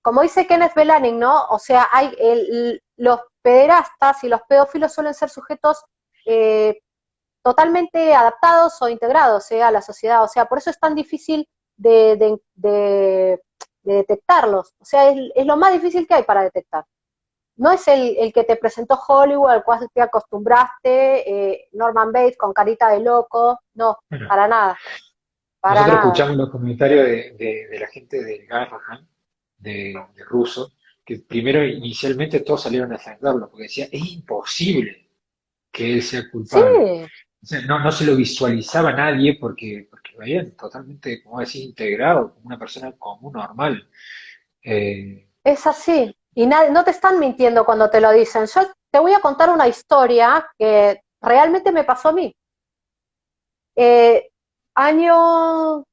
Speaker 1: Como dice Kenneth Belaning, ¿no? O sea, los pederastas y los pedófilos suelen ser sujetos eh, totalmente adaptados o integrados a la sociedad. O sea, por eso es tan difícil de detectarlos. O sea, es lo más difícil que hay para detectar. No es el que te presentó Hollywood, al cual te acostumbraste, Norman Bates con carita de loco, no,
Speaker 2: Bueno,
Speaker 1: para nada, para
Speaker 2: nosotros
Speaker 1: nada.
Speaker 2: escuchamos los comentarios de la gente del Garrahan, de ruso, que primero inicialmente todos salieron a defenderlo, porque decía, es imposible que él sea
Speaker 1: Sí,
Speaker 2: culpable. O sea, no se lo visualizaba a nadie porque lo veían totalmente, como decís, integrado, como una persona común, normal. Eh,
Speaker 1: es así. Y no te están mintiendo cuando te lo dicen. Yo te voy a contar una historia que realmente me pasó a mí. Eh, año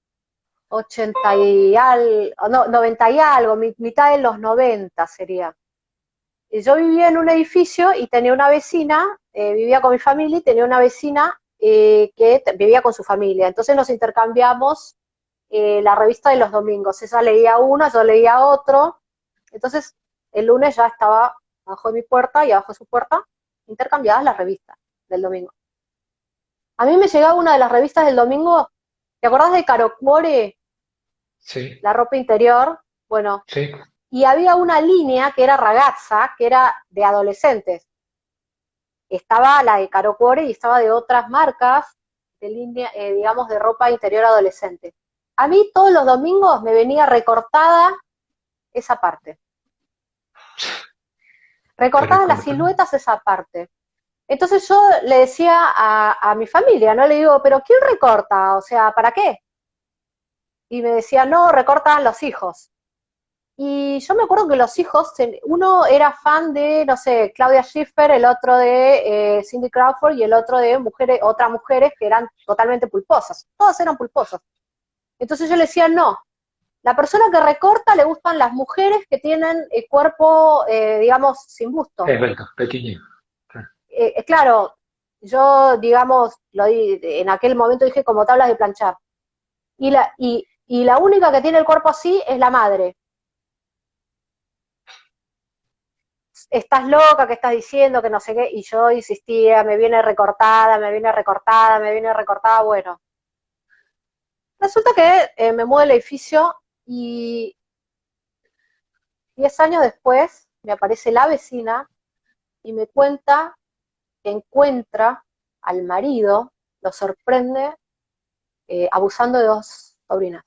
Speaker 1: 80 y algo, no, 90 y algo, mitad de los 90 sería. Yo vivía en un edificio y tenía una vecina, vivía con mi familia y tenía una vecina que vivía con su familia. Entonces nos intercambiamos la revista de los domingos. Ella leía uno, yo leía otro. Entonces el lunes ya estaba abajo de mi puerta y abajo de su puerta intercambiadas las revistas del domingo. A mí me llegaba una de las revistas del domingo, ¿te acordás de Caro Cuore,
Speaker 2: sí,
Speaker 1: la ropa interior? Bueno,
Speaker 2: sí.
Speaker 1: y había una línea que era ragazza, que era de adolescentes. Estaba la de Caro Cuore y estaba de otras marcas de línea, digamos, de ropa interior adolescente. A mí todos los domingos me venía recortada esa parte.
Speaker 2: Te
Speaker 1: Recortada las
Speaker 2: recortan.
Speaker 1: siluetas esa parte. Entonces yo le decía a mi familia, ¿no? Le digo, ¿pero quién recorta? O sea, ¿para qué? Y me decía, no, recortan los hijos. Y yo me acuerdo que los hijos, uno era fan de, no sé, Claudia Schiffer, el otro de Cindy Crawford y el otro de otras mujeres que eran totalmente pulposas. Todas eran pulposas. Entonces yo le decía, no. La persona que recorta le gustan las mujeres que tienen el cuerpo, digamos, sin busto.
Speaker 2: Perfecto, pequeño. Claro.
Speaker 1: Claro, yo, digamos, en aquel momento dije como tablas de planchar. Y la única que tiene el cuerpo así es la madre. Estás loca, que estás diciendo, que no sé qué, y yo insistía, me viene recortada, me viene recortada, me viene recortada, bueno. Resulta que me mudo del edificio y 10 años después me aparece la vecina y me cuenta que encuentra al marido, lo sorprende abusando de dos sobrinas.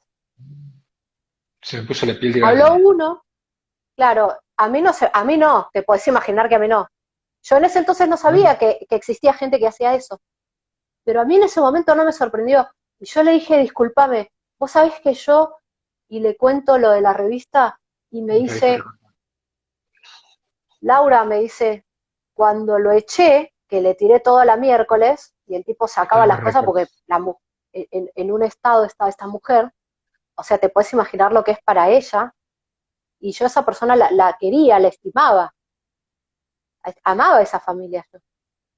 Speaker 2: Se me puso la piel de
Speaker 1: Habló
Speaker 2: gallina.
Speaker 1: uno, claro, a mí no, te podés imaginar que a mí no. Yo en ese entonces no
Speaker 2: No,
Speaker 1: sabía que existía gente que hacía eso, pero a mí en ese momento no me sorprendió. Y yo le dije, discúlpame, vos sabés que yo, y le cuento lo de la revista, y me
Speaker 2: la revista
Speaker 1: dice, Laura, me dice, cuando lo eché, que le tiré todo la miércoles, y el tipo
Speaker 2: estaba
Speaker 1: sacaba
Speaker 2: en los
Speaker 1: las cosas porque
Speaker 2: recortes.
Speaker 1: en un estado está esta mujer, o sea, te puedes imaginar lo que es para ella, y yo a esa persona la quería, la estimaba, amaba a esa familia yo.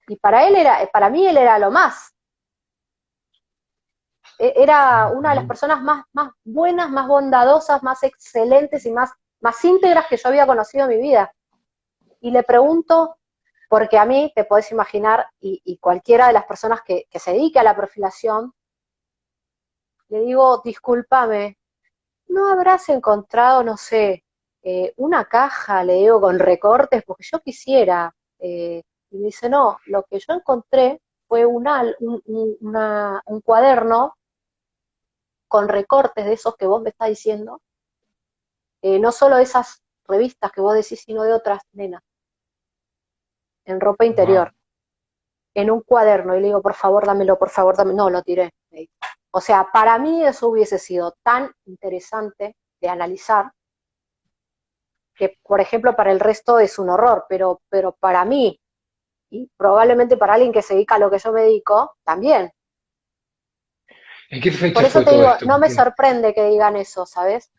Speaker 1: Y para mí él era lo más. Era una de las
Speaker 2: Increíble.
Speaker 1: personas más buenas, más bondadosas, más excelentes y más íntegras que yo había conocido en mi vida. Y le pregunto, porque a mí, te podés imaginar, y cualquiera de las personas que se dedique a la perfilación, le digo, discúlpame, ¿no habrás encontrado, no sé, una caja, le digo, con recortes? Porque yo quisiera. Y me dice, no, lo que yo encontré fue un cuaderno con recortes de esos que vos me estás diciendo, no solo de esas revistas que vos decís, sino de otras nenas, en ropa
Speaker 2: Wow.
Speaker 1: interior, en un cuaderno. Y le digo, por favor, dámelo. No, lo tiré. O sea, para mí eso hubiese sido tan interesante de analizar que, por ejemplo, para el resto es un horror, pero para mí, y probablemente para alguien que se dedica a lo que yo me dedico, también.
Speaker 2: ¿En qué
Speaker 1: Por
Speaker 2: fecha
Speaker 1: eso
Speaker 2: fue
Speaker 1: te
Speaker 2: todo
Speaker 1: digo,
Speaker 2: esto?
Speaker 1: no me sorprende que digan eso, ¿sabes?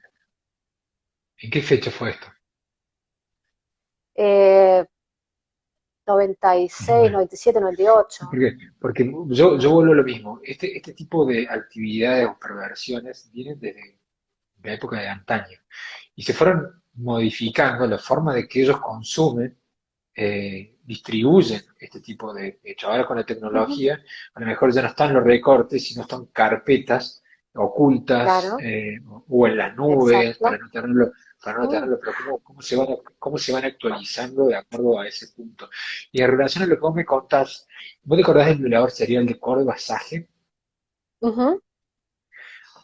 Speaker 2: ¿En qué fecha fue esto?
Speaker 1: Eh, 96,
Speaker 2: Bueno,
Speaker 1: 97, 98.
Speaker 2: porque yo vuelvo a lo mismo. Este tipo de actividades o perversiones vienen desde la época de antaño y se fueron modificando la forma de que ellos consumen, distribuyen este tipo de hechos. Ahora con la
Speaker 1: Uh -huh,
Speaker 2: tecnología, a lo mejor ya no están los recortes, sino están carpetas ocultas,
Speaker 1: claro,
Speaker 2: o en las nubes
Speaker 1: exacto.
Speaker 2: para no
Speaker 1: Mm,
Speaker 2: tenerlo, pero cómo se van actualizando de acuerdo a ese punto. Y en relación a lo que vos me contás, ¿vos te acordás del violador serial de Córdoba, Saje?
Speaker 1: uh -huh,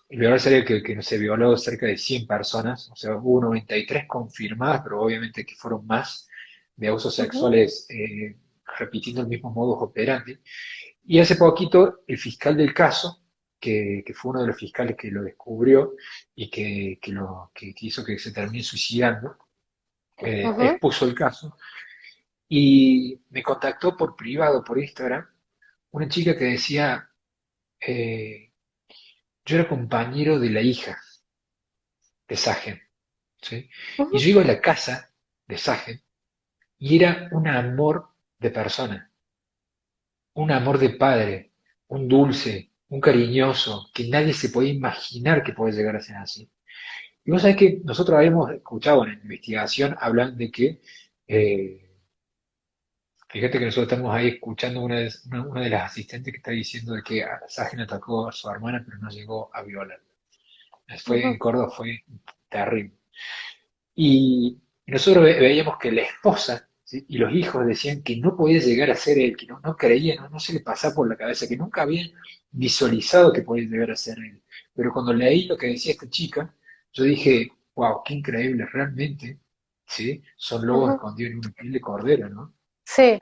Speaker 2: El violador serial que no sé, violó cerca de 100 personas, o sea, hubo 93 confirmadas, pero obviamente que fueron más de abusos
Speaker 1: uh -huh,
Speaker 2: sexuales, repitiendo el mismo modus operandi. Y hace poquito, el fiscal del caso, que fue uno de los fiscales que lo descubrió y que hizo que se termine suicidando,
Speaker 1: uh -huh.
Speaker 2: expuso el caso y me contactó por privado, por Instagram, una chica que decía, eh, yo era compañero de la hija de Sagen, ¿sí? Y yo iba a la casa de Sagen y era un amor de persona, un amor de padre, un dulce, un cariñoso, que nadie se podía imaginar que puede llegar a ser así. Y vos sabés que nosotros habíamos escuchado en la investigación, hablan de que, eh, fíjate que nosotros estamos ahí escuchando una de las asistentes que está diciendo de que Sagen atacó a su hermana, pero no llegó a violar. Fue
Speaker 1: Ujú.
Speaker 2: en Córdoba, fue terrible. Y nosotros veíamos que la esposa, ¿sí? Y los hijos decían que no podía llegar a ser él, que no creían, no se le pasaba por la cabeza, que nunca habían visualizado que podía llegar a ser él. Pero cuando leí lo que decía esta chica, yo dije, wow, qué increíble, realmente, ¿sí? Son lobos
Speaker 1: Ujú.
Speaker 2: escondidos en una piel de cordero, ¿no?
Speaker 1: Sí,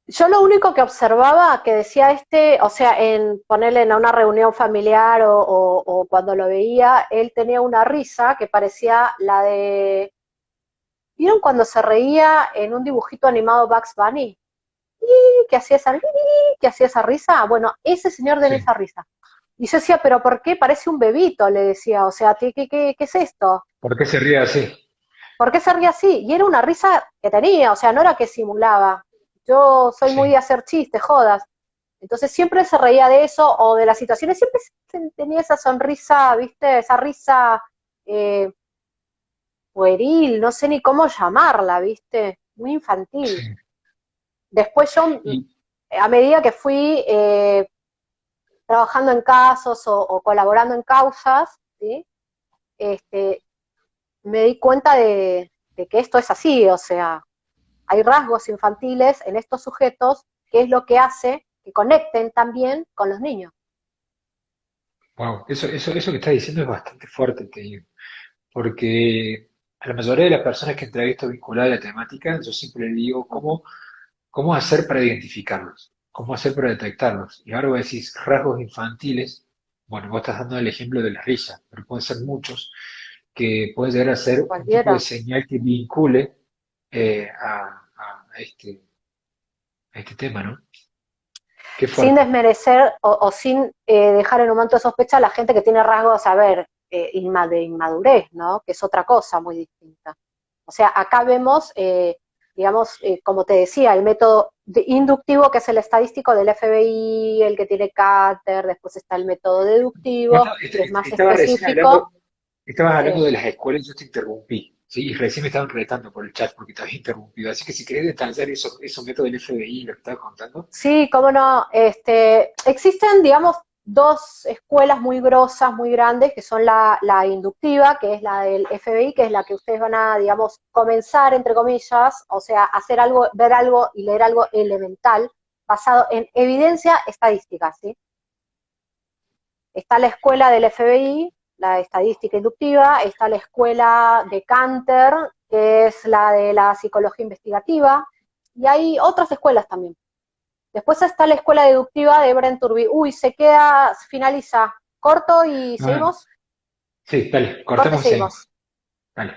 Speaker 1: yo lo único que observaba que decía o sea, en ponerle en una reunión familiar o cuando lo veía, él tenía una risa que parecía la de, ¿vieron cuando se reía en un dibujito animado Bugs Bunny? Que hacía esa, que hacía esa risa. Bueno, ese señor
Speaker 2: Sí,
Speaker 1: tenía esa risa. Y yo decía, pero ¿por qué parece un bebito? Le decía, o sea, ¿qué es esto?
Speaker 2: ¿Por qué se ríe así?
Speaker 1: ¿Por qué se ríe así? Y era una risa que tenía, o sea, no era que simulaba. Yo soy muy de
Speaker 2: Sí,
Speaker 1: hacer chistes, jodas. Entonces siempre se reía de eso o de las situaciones, siempre tenía esa sonrisa, ¿viste? Esa risa eh, pueril, no sé ni cómo llamarla, ¿viste? Muy infantil.
Speaker 2: sí.
Speaker 1: Después yo,
Speaker 2: Y,
Speaker 1: a medida que fui trabajando en casos o colaborando en causas, ¿sí? Este, me di cuenta de que esto es así, o sea, hay rasgos infantiles en estos sujetos que es lo que hace que conecten también con los niños.
Speaker 2: wow, eso que estás diciendo es bastante fuerte, te digo. Porque a la mayoría de las personas que entrevisto vinculadas a la temática, yo siempre le digo cómo hacer para identificarlos, cómo hacer para detectarlos. Y ahora vos decís rasgos infantiles, bueno, vos estás dando el ejemplo de la risa, pero pueden ser muchos, que pueden llegar a ser un tipo de
Speaker 1: Cualquiera.
Speaker 2: señal que vincule a este tema, ¿no? Qué
Speaker 1: Sin
Speaker 2: fuerte.
Speaker 1: desmerecer o sin dejar en un momento de sospecha a la gente que tiene rasgos, a ver, de inmadurez, ¿no? Que es otra cosa muy distinta. O sea, acá vemos, digamos, como te decía, el método inductivo, que es el estadístico del FBI, el que tiene Cater, después está el método
Speaker 2: Bueno,
Speaker 1: deductivo, que es más
Speaker 2: estaba recién
Speaker 1: específico.
Speaker 2: hablando, estabas
Speaker 1: Sí.
Speaker 2: hablando de las escuelas, yo te interrumpí, ¿sí? Y recién me estaban retando por el chat porque te había interrumpido. Así que si querés detallar esos métodos del FBI, lo que estabas contando.
Speaker 1: Sí, cómo no. Existen, digamos, dos escuelas muy grosas, muy grandes, que son la inductiva, que es la del FBI, que es la que ustedes van a, digamos, comenzar, entre comillas, o sea, hacer algo, ver algo y leer algo elemental, basado en evidencia estadística, ¿sí? Está la escuela del FBI, la estadística inductiva, está la escuela de Canter, que es la de la psicología investigativa, y hay otras escuelas también. Después está la escuela deductiva de Brent Turby. Uy, finaliza. Corto y
Speaker 2: Ah,
Speaker 1: seguimos.
Speaker 2: sí, dale,
Speaker 1: Corte y
Speaker 2: cortamos y seguimos.
Speaker 1: seguimos.
Speaker 2: Dale.